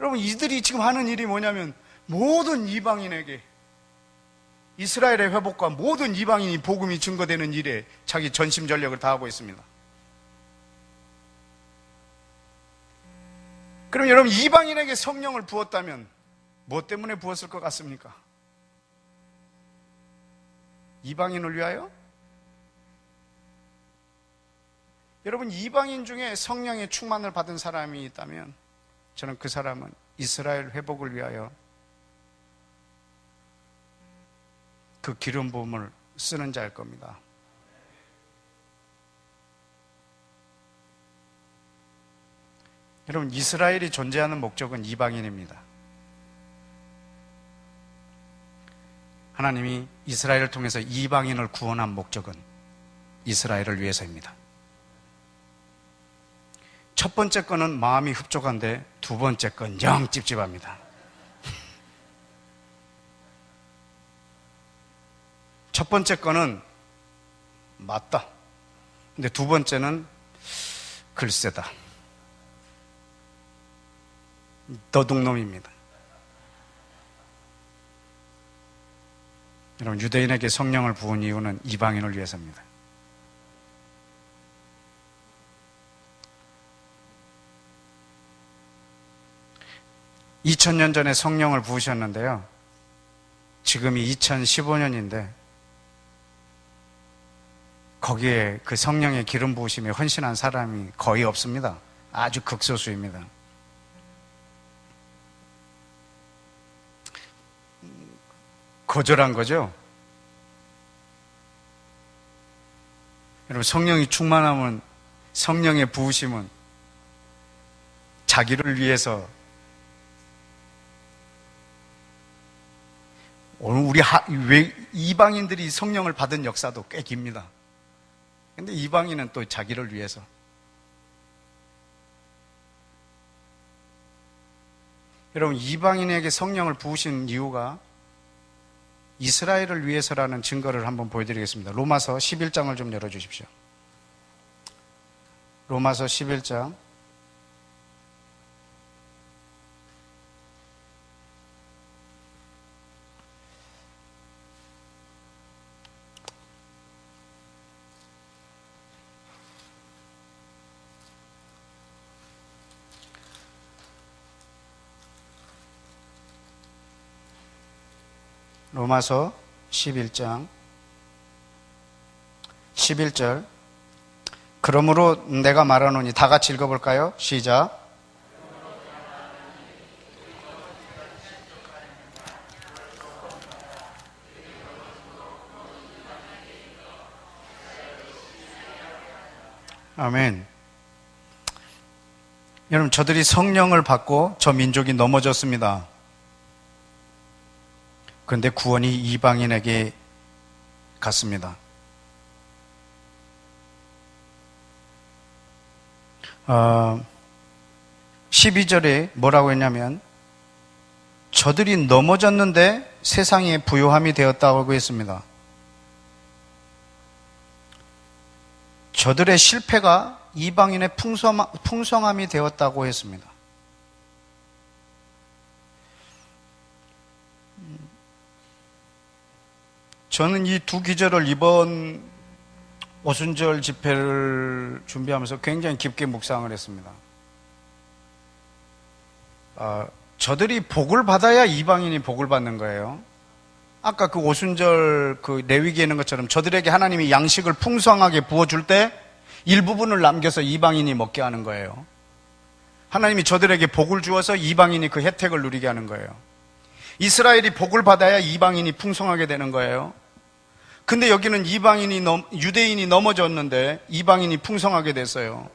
여러분, 이들이 지금 하는 일이 뭐냐면 모든 이방인에게 이스라엘의 회복과 모든 이방인이 복음이 증거되는 일에 자기 전심전력을 다하고 있습니다. 그럼 여러분, 이방인에게 성령을 부었다면 뭐 때문에 부었을 것 같습니까? 이방인을 위하여? 여러분, 이방인 중에 성령의 충만을 받은 사람이 있다면 저는 그 사람은 이스라엘 회복을 위하여 그 기름 부음을 쓰는 자일 겁니다. 여러분, 이스라엘이 존재하는 목적은 이방인입니다. 하나님이 이스라엘을 통해서 이방인을 구원한 목적은 이스라엘을 위해서입니다. 첫 번째 거는 마음이 흡족한데 두 번째 건 영 찝찝합니다. 첫 번째 거는 맞다. 근데 두 번째는 글쎄다. 도둑놈입니다. 여러분, 유대인에게 성령을 부은 이유는 이방인을 위해서입니다. (2000년) 전에 성령을 부으셨는데요, 지금이 2015년인데 거기에 그 성령의 기름 부으심에 헌신한 사람이 거의 없습니다. 아주 극소수입니다. 거절한 거죠. 여러분, 성령이 충만하면, 성령의 부으심은 자기를 위해서, 오늘 우리 이방인들이 성령을 받은 역사도 꽤 깁니다. 근데 이방인은 또 자기를 위해서. 여러분, 이방인에게 성령을 부으신 이유가 이스라엘을 위해서라는 증거를 한번 보여드리겠습니다. 로마서 11장을 좀 열어주십시오. 로마서 11장. 로마서 11장 11절. 그러므로 내가 말하노니, 다 같이 읽어볼까요? 시작. 아멘. 여러분, 저들이 성령을 받고 저 민족이 넘어졌습니다. 그런데 구원이 이방인에게 갔습니다. 12절에 뭐라고 했냐면, 저들이 넘어졌는데 세상에 부요함이 되었다고 했습니다. 저들의 실패가 이방인의 풍성함이 되었다고 했습니다. 저는 이 두 기절을 이번 오순절 집회를 준비하면서 굉장히 깊게 묵상을 했습니다. 저들이 복을 받아야 이방인이 복을 받는 거예요. 아까 그 오순절 그 레위기에 있는 것처럼 저들에게 하나님이 양식을 풍성하게 부어줄 때 일부분을 남겨서 이방인이 먹게 하는 거예요. 하나님이 저들에게 복을 주어서 이방인이 그 혜택을 누리게 하는 거예요. 이스라엘이 복을 받아야 이방인이 풍성하게 되는 거예요. 근데 여기는 유대인이 넘어졌는데 이방인이 풍성하게 됐어요.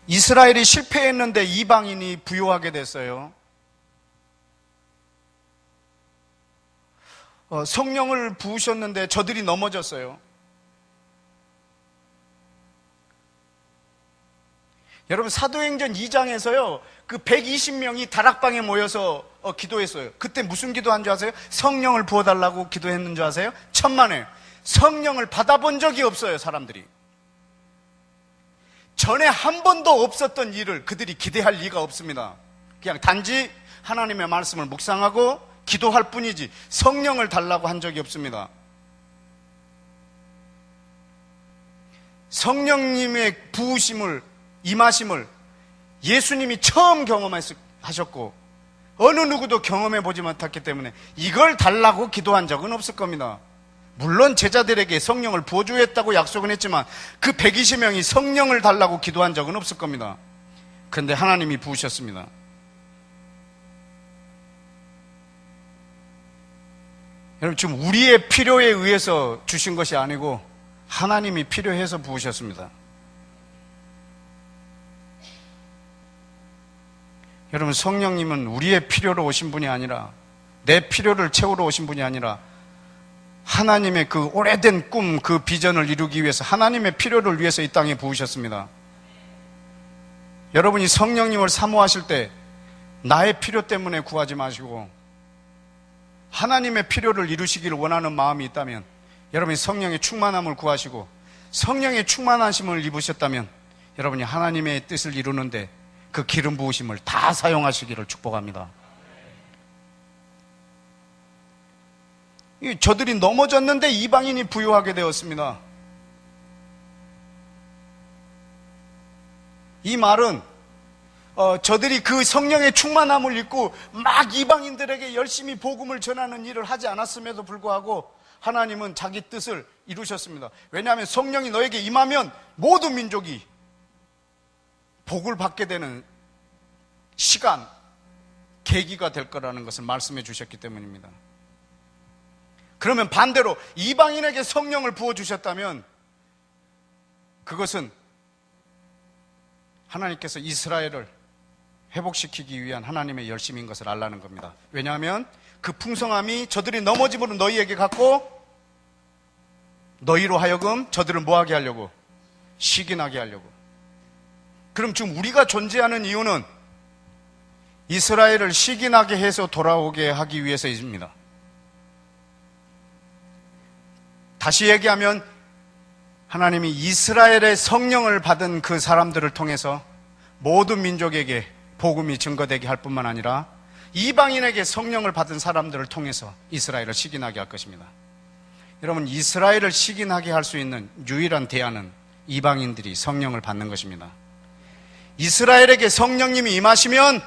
이스라엘이 실패했는데 이방인이 부요하게 됐어요. 성령을 부으셨는데 저들이 넘어졌어요. 여러분, 사도행전 2장에서요, 그 120명이 다락방에 모여서 기도했어요. 그때 무슨 기도한 줄 아세요? 성령을 부어달라고 기도했는 줄 아세요? 천만에. 성령을 받아본 적이 없어요, 사람들이. 전에 한 번도 없었던 일을 그들이 기대할 리가 없습니다. 그냥 단지 하나님의 말씀을 묵상하고 기도할 뿐이지 성령을 달라고 한 적이 없습니다. 성령님의 부으심을, 임하심을 예수님이 처음 경험하셨고 어느 누구도 경험해 보지 못했기 때문에 이걸 달라고 기도한 적은 없을 겁니다. 물론 제자들에게 성령을 부어주겠다고 약속은 했지만 그 120명이 성령을 달라고 기도한 적은 없을 겁니다. 그런데 하나님이 부으셨습니다. 여러분, 지금 우리의 필요에 의해서 주신 것이 아니고 하나님이 필요해서 부으셨습니다. 여러분, 성령님은 우리의 필요로 오신 분이 아니라, 내 필요를 채우러 오신 분이 아니라 하나님의 그 오래된 꿈, 그 비전을 이루기 위해서 하나님의 필요를 위해서 이 땅에 부으셨습니다. 여러분이 성령님을 사모하실 때 나의 필요 때문에 구하지 마시고 하나님의 필요를 이루시기를 원하는 마음이 있다면 여러분이 성령의 충만함을 구하시고 성령의 충만하심을 입으셨다면 여러분이 하나님의 뜻을 이루는데 그 기름 부으심을 다 사용하시기를 축복합니다. 저들이 넘어졌는데 이방인이 부유하게 되었습니다. 이 말은 저들이 그 성령의 충만함을 입고 막 이방인들에게 열심히 복음을 전하는 일을 하지 않았음에도 불구하고 하나님은 자기 뜻을 이루셨습니다. 왜냐하면 성령이 너에게 임하면 모든 민족이 복을 받게 되는 시간, 계기가 될 거라는 것을 말씀해 주셨기 때문입니다. 그러면 반대로 이방인에게 성령을 부어주셨다면 그것은 하나님께서 이스라엘을 회복시키기 위한 하나님의 열심인 것을 알라는 겁니다. 왜냐하면 그 풍성함이 저들이 넘어짐으로 너희에게 갔고 너희로 하여금 저들을 뭐하게 하려고? 시기나게 하려고. 그럼 지금 우리가 존재하는 이유는 이스라엘을 시기나게 해서 돌아오게 하기 위해서입니다. 다시 얘기하면 하나님이 이스라엘의 성령을 받은 그 사람들을 통해서 모든 민족에게 복음이 증거되게 할 뿐만 아니라 이방인에게 성령을 받은 사람들을 통해서 이스라엘을 시기나게 할 것입니다. 여러분, 이스라엘을 시기나게 할 수 있는 유일한 대안은 이방인들이 성령을 받는 것입니다. 이스라엘에게 성령님이 임하시면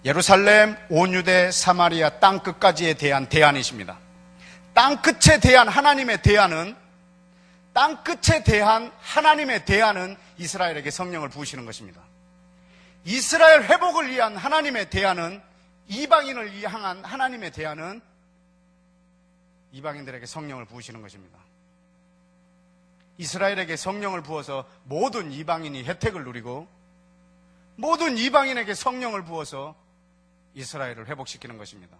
예루살렘, 온 유대, 사마리아 땅끝까지에 대한 대안이십니다. 땅끝에 대한 하나님의 대안은 땅끝에 대한 하나님의 대안은 이스라엘에게 성령을 부으시는 것입니다. 이스라엘 회복을 위한 하나님의 대안은 이방인을 향한 하나님의 대안은 이방인들에게 성령을 부으시는 것입니다. 이스라엘에게 성령을 부어서 모든 이방인이 혜택을 누리고 모든 이방인에게 성령을 부어서 이스라엘을 회복시키는 것입니다.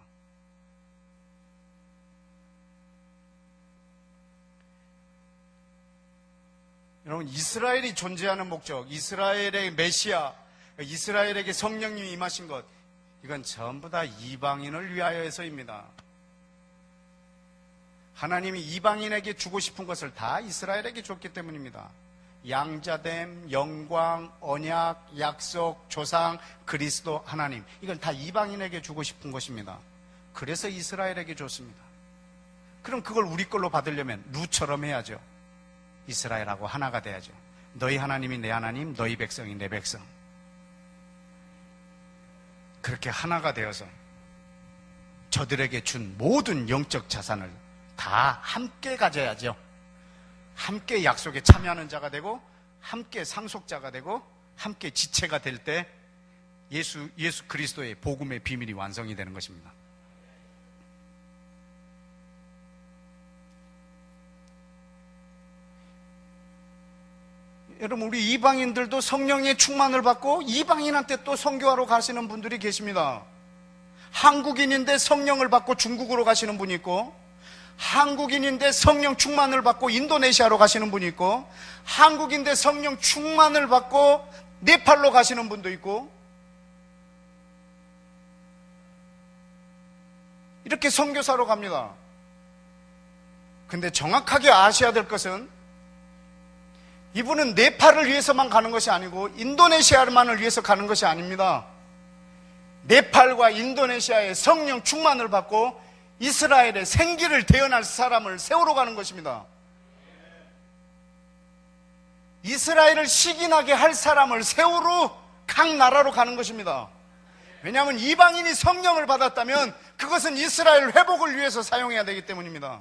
여러분, 이스라엘이 존재하는 목적, 이스라엘의 메시아, 이스라엘에게 성령님이 임하신 것, 이건 전부 다 이방인을 위하여서입니다. 하나님이 이방인에게 주고 싶은 것을 다 이스라엘에게 줬기 때문입니다. 양자됨, 영광, 언약, 약속, 조상, 그리스도, 하나님, 이건 다 이방인에게 주고 싶은 것입니다. 그래서 이스라엘에게 줬습니다. 그럼 그걸 우리 걸로 받으려면 루처럼 해야죠. 이스라엘하고 하나가 돼야죠. 너희 하나님이 내 하나님, 너희 백성이 내 백성. 그렇게 하나가 되어서 저들에게 준 모든 영적 자산을 다 함께 가져야죠. 함께 약속에 참여하는 자가 되고 함께 상속자가 되고 함께 지체가 될 때 예수 그리스도의 복음의 비밀이 완성이 되는 것입니다. 여러분, 우리 이방인들도 성령의 충만을 받고 이방인한테 또 선교하러 가시는 분들이 계십니다. 한국인인데 성령을 받고 중국으로 가시는 분이 있고, 한국인인데 성령 충만을 받고 인도네시아로 가시는 분이 있고, 한국인데 성령 충만을 받고 네팔로 가시는 분도 있고, 이렇게 선교사로 갑니다. 근데 정확하게 아셔야 될 것은 이분은 네팔을 위해서만 가는 것이 아니고 인도네시아만을 위해서 가는 것이 아닙니다. 네팔과 인도네시아의 성령 충만을 받고 이스라엘의 생기를 대언할 사람을 세우러 가는 것입니다. 이스라엘을 시기나게 할 사람을 세우러 각 나라로 가는 것입니다. 왜냐하면 이방인이 성령을 받았다면 그것은 이스라엘 회복을 위해서 사용해야 되기 때문입니다.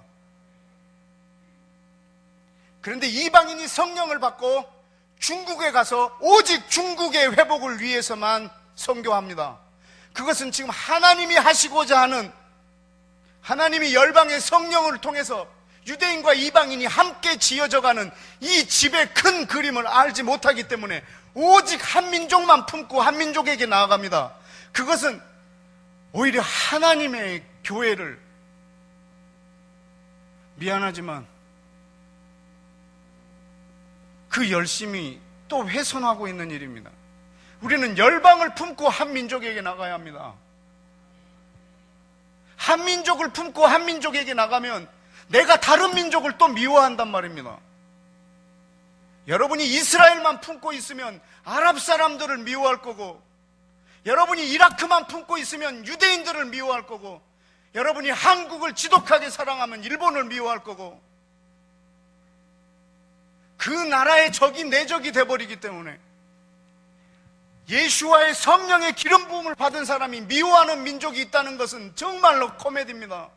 그런데 이방인이 성령을 받고 중국에 가서 오직 중국의 회복을 위해서만 선교합니다. 그것은 지금 하나님이 하시고자 하는, 하나님이 열방의 성령을 통해서 유대인과 이방인이 함께 지어져가는 이 집의 큰 그림을 알지 못하기 때문에 오직 한 민족만 품고 한 민족에게 나아갑니다. 그것은 오히려 하나님의 교회를, 미안하지만 그 열심이 또 훼손하고 있는 일입니다. 우리는 열방을 품고 한 민족에게 나가야 합니다. 한 민족을 품고 한 민족에게 나가면 내가 다른 민족을 또 미워한단 말입니다. 여러분이 이스라엘만 품고 있으면 아랍 사람들을 미워할 거고, 여러분이 이라크만 품고 있으면 유대인들을 미워할 거고, 여러분이 한국을 지독하게 사랑하면 일본을 미워할 거고, 그 나라의 적이 내 적이 돼버리기 때문에 예수와의 성령의 기름 부음을 받은 사람이 미워하는 민족이 있다는 것은 정말로 코미디입니다.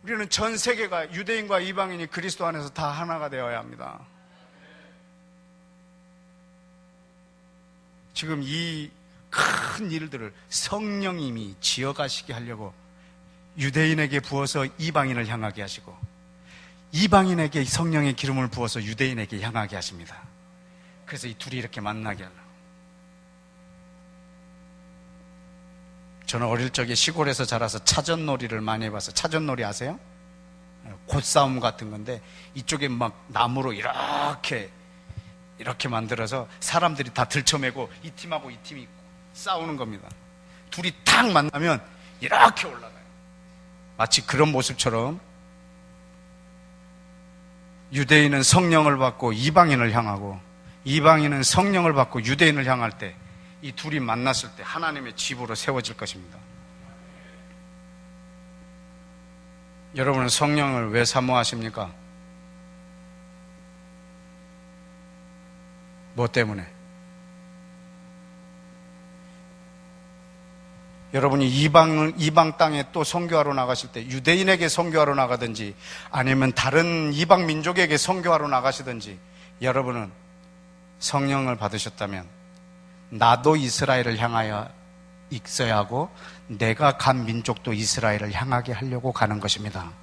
우리는 전 세계가 유대인과 이방인이 그리스도 안에서 다 하나가 되어야 합니다. 지금 이 큰 일들을 성령님이 지어가시게 하려고 유대인에게 부어서 이방인을 향하게 하시고, 이방인에게 성령의 기름을 부어서 유대인에게 향하게 하십니다. 그래서 이 둘이 이렇게 만나게 하려고. 저는 어릴 적에 시골에서 자라서 차전놀이를 많이 해봐서, 차전놀이 아세요? 곶싸움 같은 건데, 이쪽에 막 나무로 이렇게 만들어서 사람들이 다 들쳐매고 이 팀하고 이 팀이 싸우는 겁니다. 둘이 탁 만나면 이렇게 올라가요. 마치 그런 모습처럼 유대인은 성령을 받고 이방인을 향하고, 이방인은 성령을 받고 유대인을 향할 때, 이 둘이 만났을 때 하나님의 집으로 세워질 것입니다. 여러분은 성령을 왜 사모하십니까? 뭐 때문에? 여러분이 이방 땅에 또 선교하러 나가실 때, 유대인에게 선교하러 나가든지 아니면 다른 이방 민족에게 선교하러 나가시든지, 여러분은 성령을 받으셨다면 나도 이스라엘을 향하여 있어야 하고, 내가 간 민족도 이스라엘을 향하게 하려고 가는 것입니다.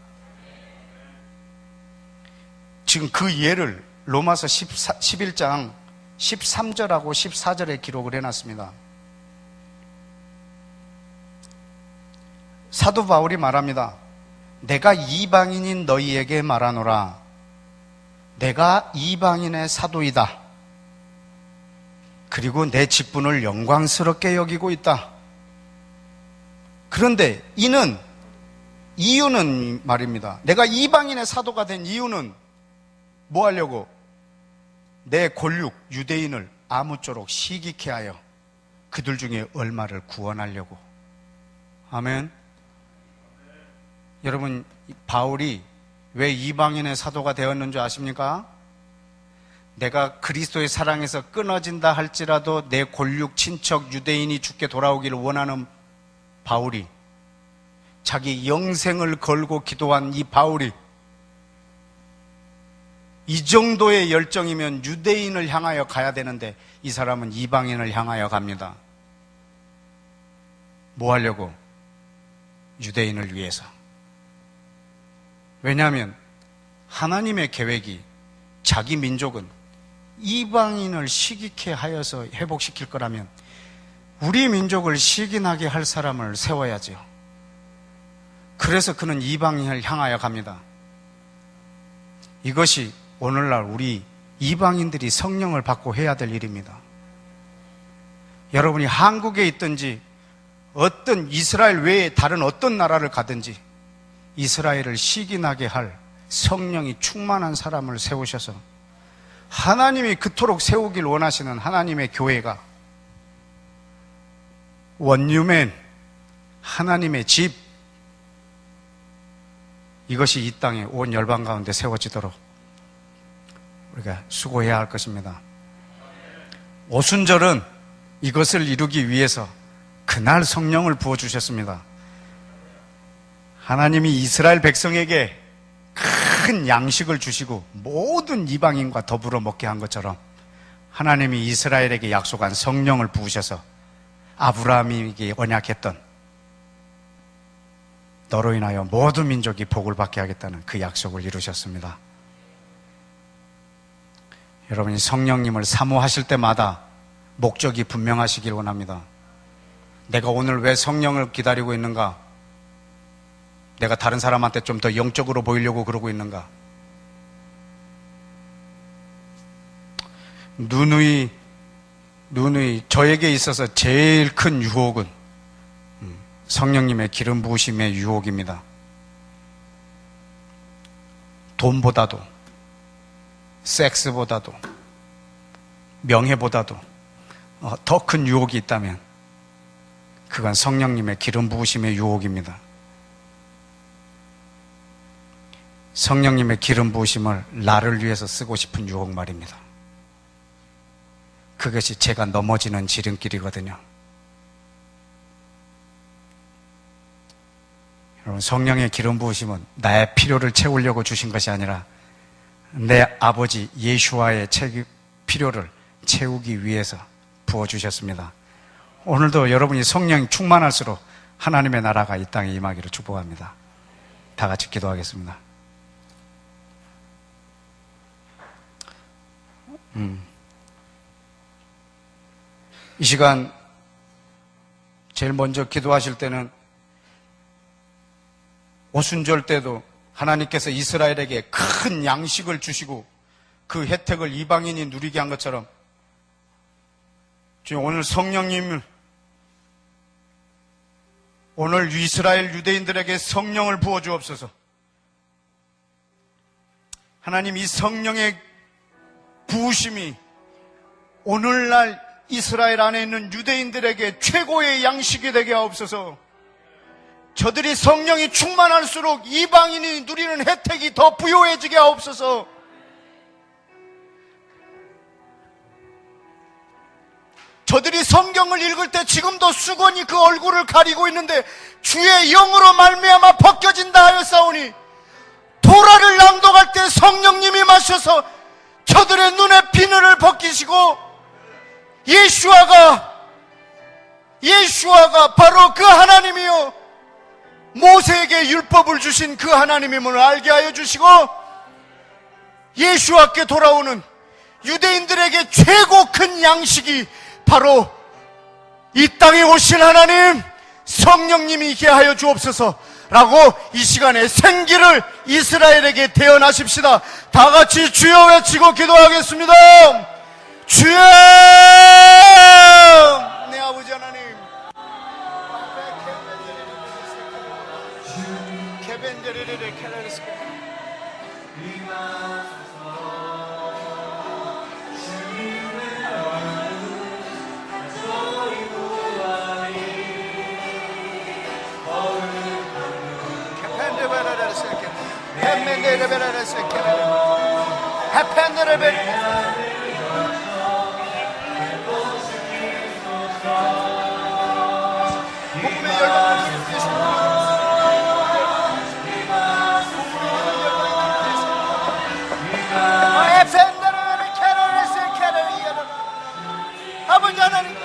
지금 그 예를 로마서 11장 13절하고 14절에 기록을 해놨습니다. 사도 바울이 말합니다. 내가 이방인인 너희에게 말하노라. 내가 이방인의 사도이다. 그리고 내 직분을 영광스럽게 여기고 있다. 그런데 이유는 말입니다. 내가 이방인의 사도가 된 이유는 뭐 하려고? 내 골육 유대인을 아무쪼록 시기케 하여 그들 중에 얼마를 구원하려고. 아멘. 여러분, 바울이 왜 이방인의 사도가 되었는 줄 아십니까? 내가 그리스도의 사랑에서 끊어진다 할지라도 내 골육 친척 유대인이 죽게 돌아오기를 원하는 바울이, 자기 영생을 걸고 기도한 이 바울이, 이 정도의 열정이면 유대인을 향하여 가야 되는데 이 사람은 이방인을 향하여 갑니다. 뭐 하려고? 유대인을 위해서. 왜냐하면 하나님의 계획이 자기 민족은 이방인을 시기케 하여서 회복시킬 거라면 우리 민족을 시기나게 할 사람을 세워야죠. 그래서 그는 이방인을 향하여 갑니다. 이것이 오늘날 우리 이방인들이 성령을 받고 해야 될 일입니다. 여러분이 한국에 있든지 어떤 이스라엘 외에 다른 어떤 나라를 가든지 이스라엘을 시기나게 할 성령이 충만한 사람을 세우셔서 하나님이 그토록 세우길 원하시는 하나님의 교회가, 원유맨, 하나님의 집, 이것이 이 땅에 온 열방 가운데 세워지도록 우리가 수고해야 할 것입니다. 오순절은 이것을 이루기 위해서 그날 성령을 부어주셨습니다. 하나님이 이스라엘 백성에게 큰 양식을 주시고 모든 이방인과 더불어 먹게 한 것처럼 하나님이 이스라엘에게 약속한 성령을 부으셔서 아브라함에게 언약했던 너로 인하여 모든 민족이 복을 받게 하겠다는 그 약속을 이루셨습니다. 여러분이 성령님을 사모하실 때마다 목적이 분명하시길 원합니다. 내가 오늘 왜 성령을 기다리고 있는가? 내가 다른 사람한테 좀 더 영적으로 보이려고 그러고 있는가? 누누이 저에게 있어서 제일 큰 유혹은 성령님의 기름 부으심의 유혹입니다. 돈보다도, 섹스보다도, 명예보다도 더 큰 유혹이 있다면 그건 성령님의 기름 부으심의 유혹입니다. 성령님의 기름 부으심을 나를 위해서 쓰고 싶은 유혹 말입니다. 그것이 제가 넘어지는 지름길이거든요. 여러분, 성령의 기름 부으심은 나의 필요를 채우려고 주신 것이 아니라 내 아버지 예수와의 필요를 채우기 위해서 부어주셨습니다. 오늘도 여러분이 성령이 충만할수록 하나님의 나라가 이 땅에 임하기를 축복합니다. 다 같이 기도하겠습니다. 이 시간 제일 먼저 기도하실 때는 오순절 때도 하나님께서 이스라엘에게 큰 양식을 주시고 그 혜택을 이방인이 누리게 한 것처럼 주님, 오늘 성령님을, 오늘 이스라엘 유대인들에게 성령을 부어주옵소서. 하나님, 이 성령의 부으심이 오늘날 이스라엘 안에 있는 유대인들에게 최고의 양식이 되게 하옵소서. 저들이 성령이 충만할수록 이방인이 누리는 혜택이 더 부요해지게 하옵소서. 저들이 성경을 읽을 때 지금도 수건이 그 얼굴을 가리고 있는데 주의 영으로 말미암아 벗겨진다 하였사오니, 토라를 낭독할 때 성령님이 마셔서 저들의 눈의 비늘을 벗기시고 예수아가 바로 그 하나님이요, 모세에게 율법을 주신 그 하나님임을 알게 하여 주시고, 예수와께 돌아오는 유대인들에게 최고 큰 양식이 바로 이 땅에 오신 하나님 성령님이 있게 하여 주옵소서 라고 이 시간에 생기를 이스라엘에게 대언하십시다. 다 같이 주여 외치고 기도하겠습니다. 주여, 내 아버지 하나님, 아버지 하나님,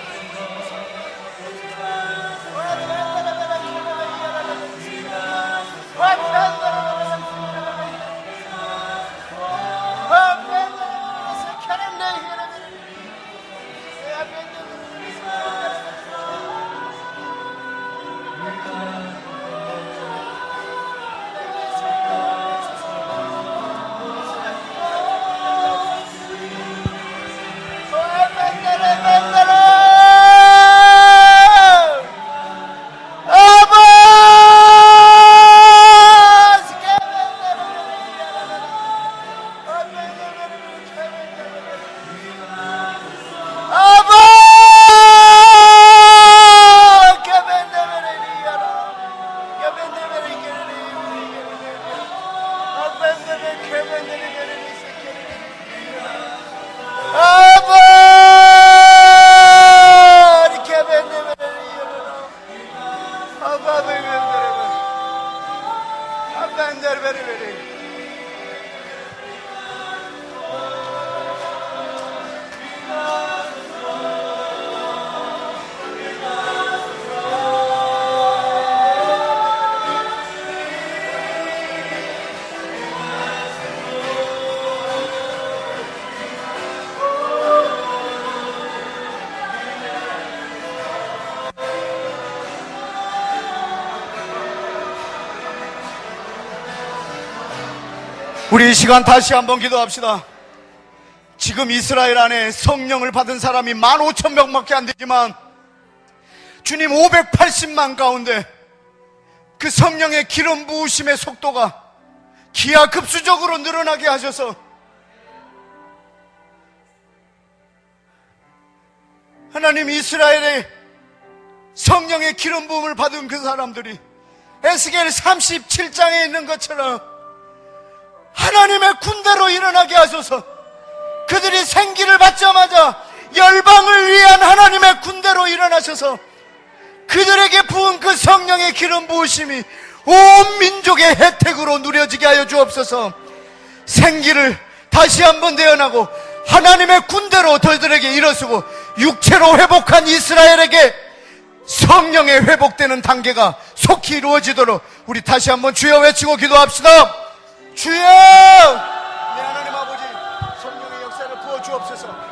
우리 이 시간 다시 한번 기도합시다. 지금 이스라엘 안에 성령을 받은 사람이 15,000명밖에 안 되지만 주님, 580만 가운데 그 성령의 기름 부으심의 속도가 기하급수적으로 늘어나게 하셔서 하나님, 이스라엘의 성령의 기름 부음을 받은 그 사람들이 에스겔 37장에 있는 것처럼 하나님의 군대로 일어나게 하소서. 그들이 생기를 받자마자 열방을 위한 하나님의 군대로 일어나셔서 그들에게 부은 그 성령의 기름 부으심이 온 민족의 혜택으로 누려지게 하여 주옵소서. 생기를 다시 한번 대언하고 하나님의 군대로 저희들에게 일어서고 육체로 회복한 이스라엘에게 성령의 회복되는 단계가 속히 이루어지도록 우리 다시 한번 주여 외치고 기도합시다. 주여! 내 하나님 아버지, 성령의 역사를 부어 주옵소서.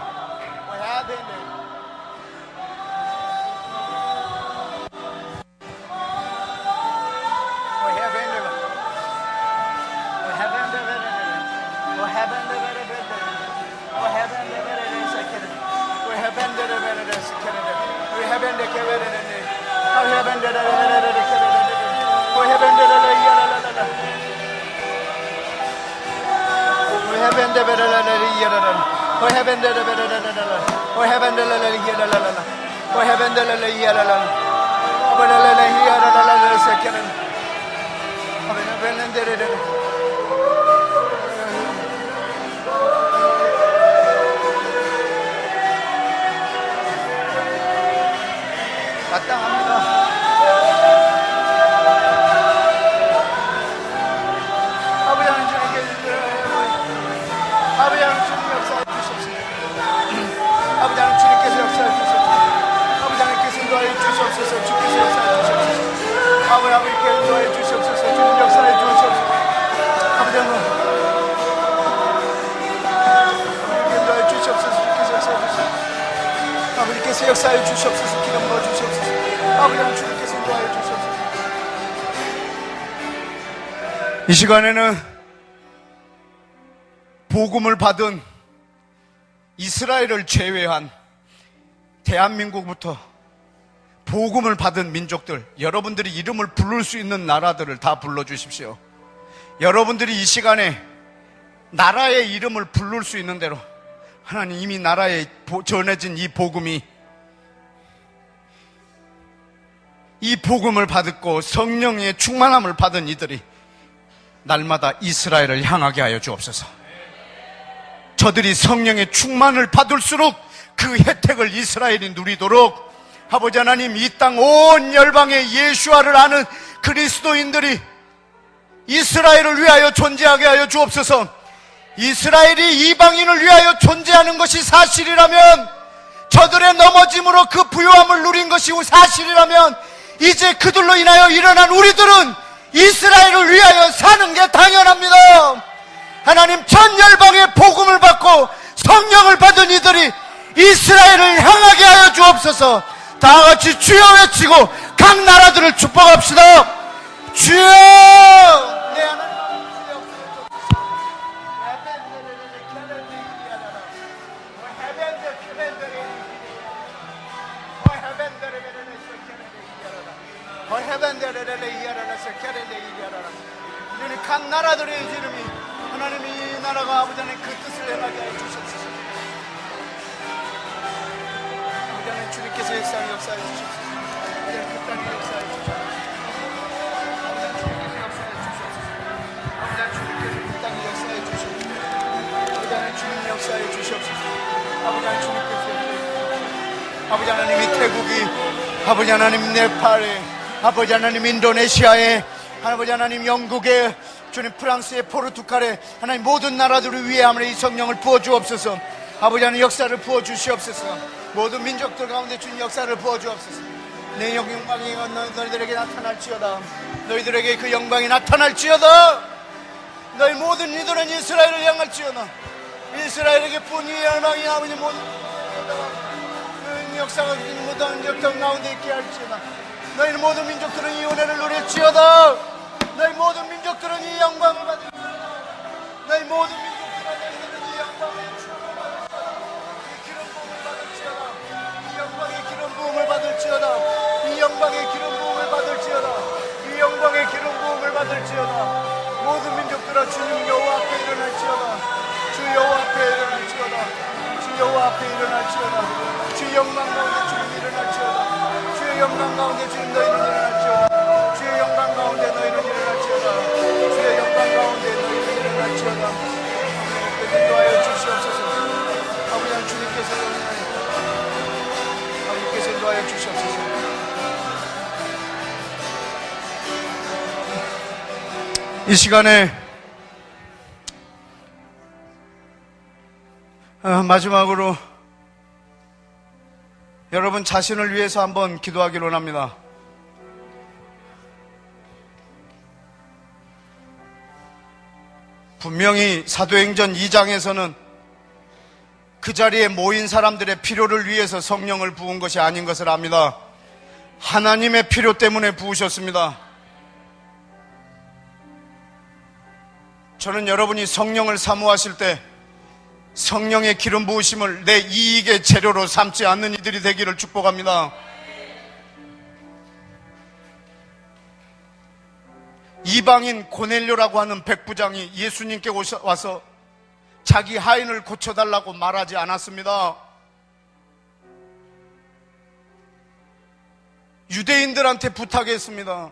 마땅합니다. 아버지 하나님, 아버지 하나님, 주님 역사해 주시옵소서. 아버지 하나님, 주님께서 역사해 주시옵소서. 아버지 하나님께서 인도하여 주시옵소서. 주께서 역사해 주시옵소서. 아버지 아버지께 인도하여 주시옵소서. 주님 역사해 주시옵소서. 아버지 하나님, 인도하여 주시옵소서. 주께서 역사해 주시옵소서. 아버지께서 역사해 주시옵소서. 기름 부어 주시옵소서. 아버지 하나님, 주님께서 인도하여 주시옵소서. 이 시간에는 복음을 받은 이스라엘을 제외한 대한민국부터 복음을 받은 민족들, 여러분들이 이름을 부를 수 있는 나라들을 다 불러주십시오. 여러분들이 이 시간에 나라의 이름을 부를 수 있는 대로 하나님, 이미 나라에 전해진 이 복음이, 이 복음을 받고 성령의 충만함을 받은 이들이 날마다 이스라엘을 향하게 하여 주옵소서. 저들이 성령의 충만을 받을수록 그 혜택을 이스라엘이 누리도록 아버지 하나님, 이 땅 온 열방의 예수와를 아는 그리스도인들이 이스라엘을 위하여 존재하게 하여 주옵소서. 이스라엘이 이방인을 위하여 존재하는 것이 사실이라면, 저들의 넘어짐으로 그 부요함을 누린 것이 사실이라면, 이제 그들로 인하여 일어난 우리들은 이스라엘을 위하여 사는 게 당연합니다. 하나님, 전 열방의 복음을 받고 성령을 받은 이들이 이스라엘을 향하게 하여 주옵소서. 다 같이 주여 외치고 각 나라들을 축복합시다. 주여! 내 하나님 각 나라들의 이름이 하나님이 이 나라가 아버지 하나님 그 뜻을 행하게 하여 주옵소서. 아버지 하나님, 주님께서 역사하여 주옵소서. 아버지 하나님, 그 땅에 역사하여 주옵소서. 아버지 하나님, 주님께서 역사하여 주옵소서. 아버지 하나님, 주님께서 그 땅에 역사하여 주옵소서. 아버지 하나님, 주님 역사하여 주옵소서. 아버지 하나님, 주님께서 아버지 하나님, 이 태국이, 아버지 하나님, 네팔에, 아버지 하나님, 인도네시아에, 아버지 하나님, 영국에, 주님, 프랑스의 포르투갈에, 하나님 모든 나라들을 위해 하나님 이 성령을 부어 주옵소서. 아버지 하나님, 역사를 부어 주시옵소서. 모든 민족들 가운데 주님 역사를 부어 주옵소서. 내 영광이 너희들에게 나타날지어다. 너희들에게 그 영광이 나타날지어다. 너희 모든 이들은 이스라엘을 향할지어다. 이스라엘에게 부은 이 영광이 아버지 모든 그 역사가 모든 민족들 가운데 있게 할지어다. 너희 모든 민족들은 이 은혜를 누릴지어다. 너희 모든 민족들은 이 영광을 받을지어다. 너희 모든 민족들은 이 영광의 주를 받을지어다. 이 기름 부음을 받을지어다. 이 영광의 기름 부음을 받을지어다. 주님 여호와 앞에 일어날지어다. 주 여호와 앞에 일어날지어다. 주 여호와 앞에 일어날지어다. 주 영광 가운데 주님 일어날지어다. 주의 영광 가운데 주님 너희는 일어날지어다. 주의 영광 가운데 너희는 일어날지어다. 주의 영광 가운데 너희는 일어날지어다. 아버지 인도하여 주시옵소서. 아버지 주님께서 아버지께서 인도하여 주시옵소서. 이 시간에 마지막으로 여러분 자신을 위해서 한번 기도하기를 원합니다. 분명히 사도행전 2장에서는 그 자리에 모인 사람들의 필요를 위해서 성령을 부은 것이 아닌 것을 압니다. 하나님의 필요 때문에 부으셨습니다. 저는 여러분이 성령을 사모하실 때 성령의 기름 부으심을 내 이익의 재료로 삼지 않는 이들이 되기를 축복합니다. 이방인 고넬료라고 하는 백부장이 예수님께 와서 자기 하인을 고쳐달라고 말하지 않았습니다. 유대인들한테 부탁했습니다.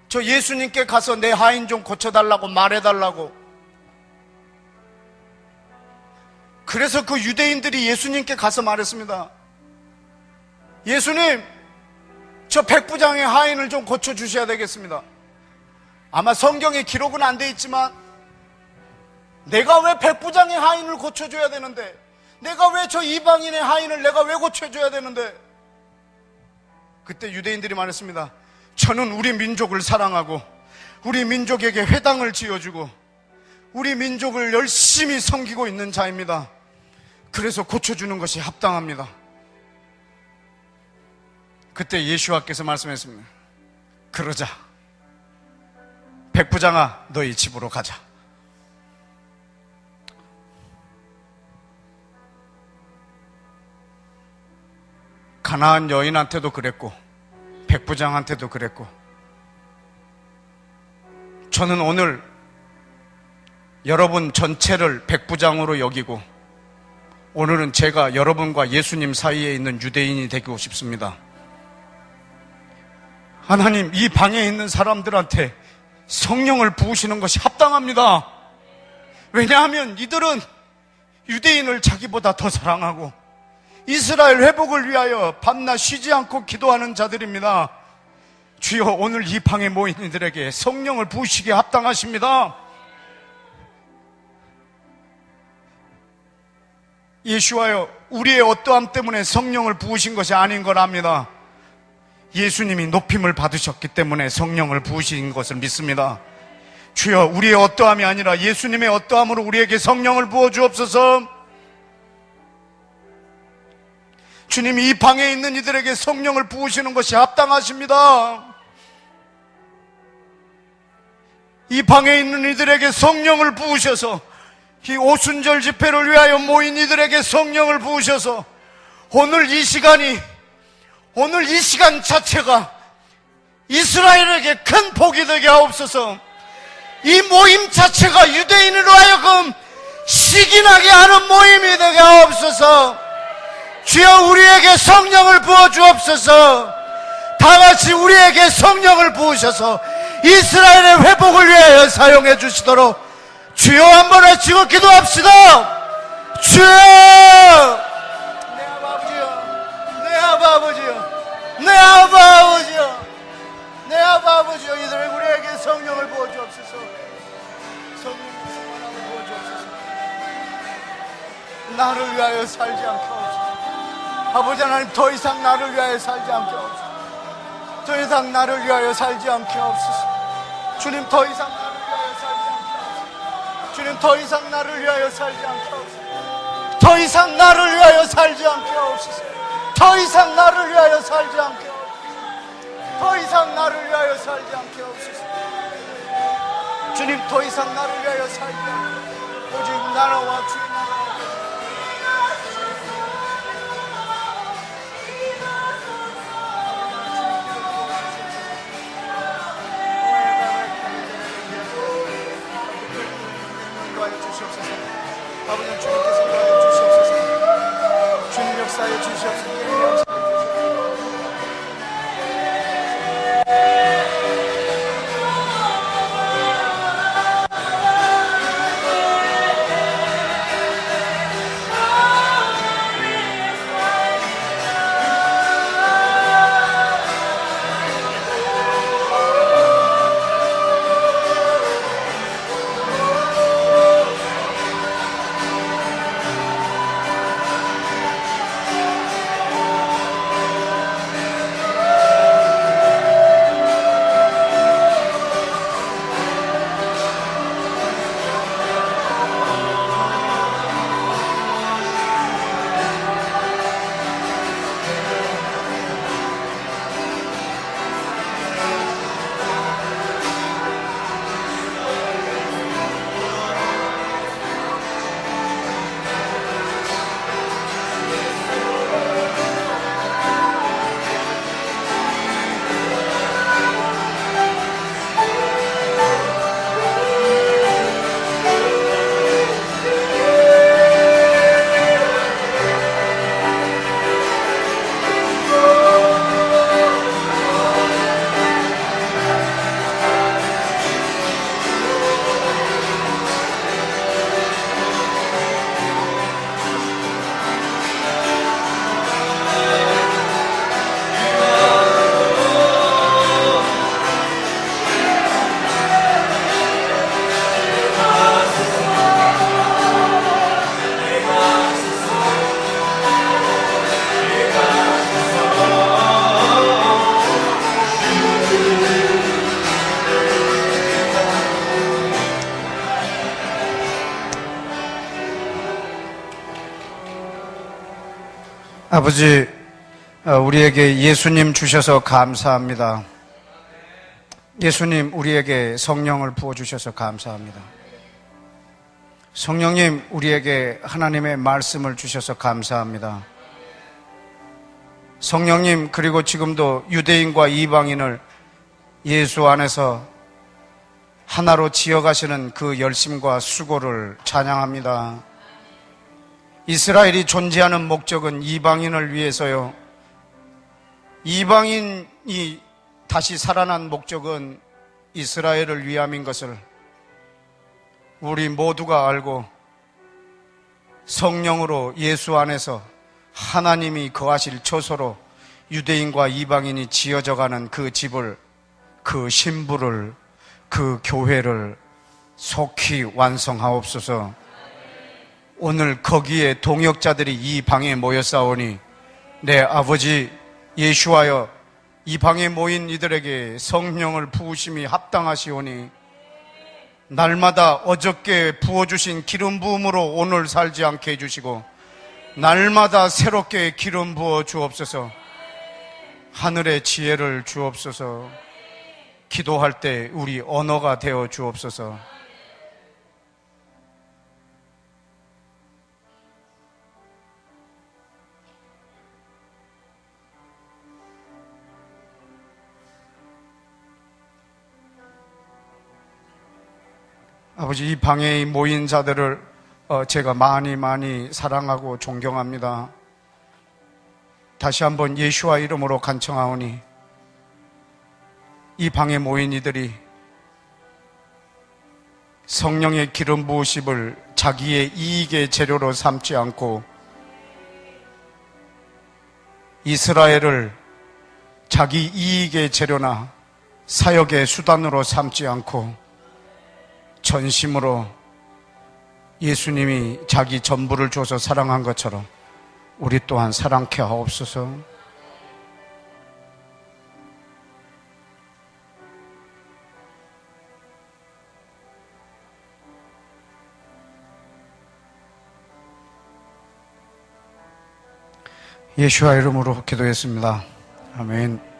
저 예수님께 가서 내 하인 좀 고쳐달라고 말해달라고. 그래서 그 유대인들이 예수님께 가서 말했습니다. 예수님, 저 백부장의 하인을 좀 고쳐주셔야 되겠습니다. 아마 성경에 기록은 안 돼 있지만 내가 왜 백부장의 하인을 고쳐줘야 되는데, 내가 왜 저 이방인의 하인을 내가 왜 고쳐줘야 되는데. 그때 유대인들이 말했습니다. 저는 우리 민족을 사랑하고 우리 민족에게 회당을 지어주고 우리 민족을 열심히 섬기고 있는 자입니다. 그래서 고쳐주는 것이 합당합니다. 그때 예수와께서 말씀했습니다. 그러자. 백부장아, 너희 집으로 가자. 가나안 여인한테도 그랬고 백부장한테도 그랬고, 저는 오늘 여러분 전체를 백부장으로 여기고 오늘은 제가 여러분과 예수님 사이에 있는 유대인이 되고 싶습니다. 하나님, 이 방에 있는 사람들한테 성령을 부으시는 것이 합당합니다. 왜냐하면 이들은 유대인을 자기보다 더 사랑하고 이스라엘 회복을 위하여 밤낮 쉬지 않고 기도하는 자들입니다. 주여, 오늘 이 방에 모인 이들에게 성령을 부으시기에 합당하십니다. 예수와여, 우리의 어떠함 때문에 성령을 부으신 것이 아닌 걸 압니다. 예수님이 높임을 받으셨기 때문에 성령을 부으신 것을 믿습니다. 주여, 우리의 어떠함이 아니라 예수님의 어떠함으로 우리에게 성령을 부어주옵소서. 주님이 이 방에 있는 이들에게 성령을 부으시는 것이 합당하십니다. 이 방에 있는 이들에게 성령을 부으셔서 이 오순절 집회를 위하여 모인 이들에게 성령을 부으셔서 오늘 이 시간 자체가 이스라엘에게 큰 복이 되게 하옵소서. 이 모임 자체가 유대인으로 하여금 시기나게 하는 모임이 되게 하옵소서. 주여, 우리에게 성령을 부어주옵소서. 다같이 우리에게 성령을 부으셔서 이스라엘의 회복을 위하여 사용해 주시도록 주여 한번 외치고 기도합시다. 주여, 내 아버지여, 내 아버지여, 내 아버지여, 내 아버지여, 이들의 우리에게 성령을 부어주옵소서. 성령의 충만함을 부어주옵소서. 나를 위하여 살지 않게 하옵소서. 아버지 하나님, 더 이상 나를 위하여 살지 않게 하옵소서. 더 이상 나를 위하여 살지 않게 하옵소서. 주님, 더 이상 나를 위하여 살지 않게 하옵소서. 주님, 더 이상 나를 위하여 살지 않게 하옵소서. 더 이상 나를 위하여 살지 않게 하옵소서. 더 이상 나를 위하여 살지 않게 하옵소서. 더 이상 나를 위하여 살지 않게 하옵소서. 주님, 더 이상 나를 위하여 살지 않게, 오직 나라와 주의 나라와 아버지 하나님 주님께서 인도하여 주시옵소서. 주님 역사하여 주시옵소서. 주님 역사하여 주시옵소서. 아버지, 우리에게 예수님 주셔서 감사합니다. 예수님, 우리에게 성령을 부어주셔서 감사합니다. 성령님, 우리에게 하나님의 말씀을 주셔서 감사합니다. 성령님, 그리고 지금도 유대인과 이방인을 예수 안에서 하나로 지어가시는 그 열심과 수고를 찬양합니다. 이스라엘이 존재하는 목적은 이방인을 위해서요. 이방인이 다시 살아난 목적은 이스라엘을 위함인 것을 우리 모두가 알고 성령으로 예수 안에서 하나님이 거하실 처소로 유대인과 이방인이 지어져가는 그 집을, 그 신부를, 그 교회를 속히 완성하옵소서. 오늘 거기에 동역자들이 이 방에 모였사오니 내 아버지 예수하여 이 방에 모인 이들에게 성령을 부으심이 합당하시오니 날마다 어저께 부어주신 기름 부음으로 오늘 살지 않게 해주시고 날마다 새롭게 기름 부어 주옵소서. 하늘의 지혜를 주옵소서. 기도할 때 우리 언어가 되어 주옵소서. 아버지, 이 방에 모인 자들을 제가 많이 사랑하고 존경합니다. 다시 한번 예수와 이름으로 간청하오니 이 방에 모인 이들이 성령의 기름 부으심을 자기의 이익의 재료로 삼지 않고 이스라엘을 자기 이익의 재료나 사역의 수단으로 삼지 않고 전심으로 예수님이 자기 전부를 줘서 사랑한 것처럼 우리 또한 사랑케 하옵소서. 예수와 이름으로 기도했습니다. 아멘.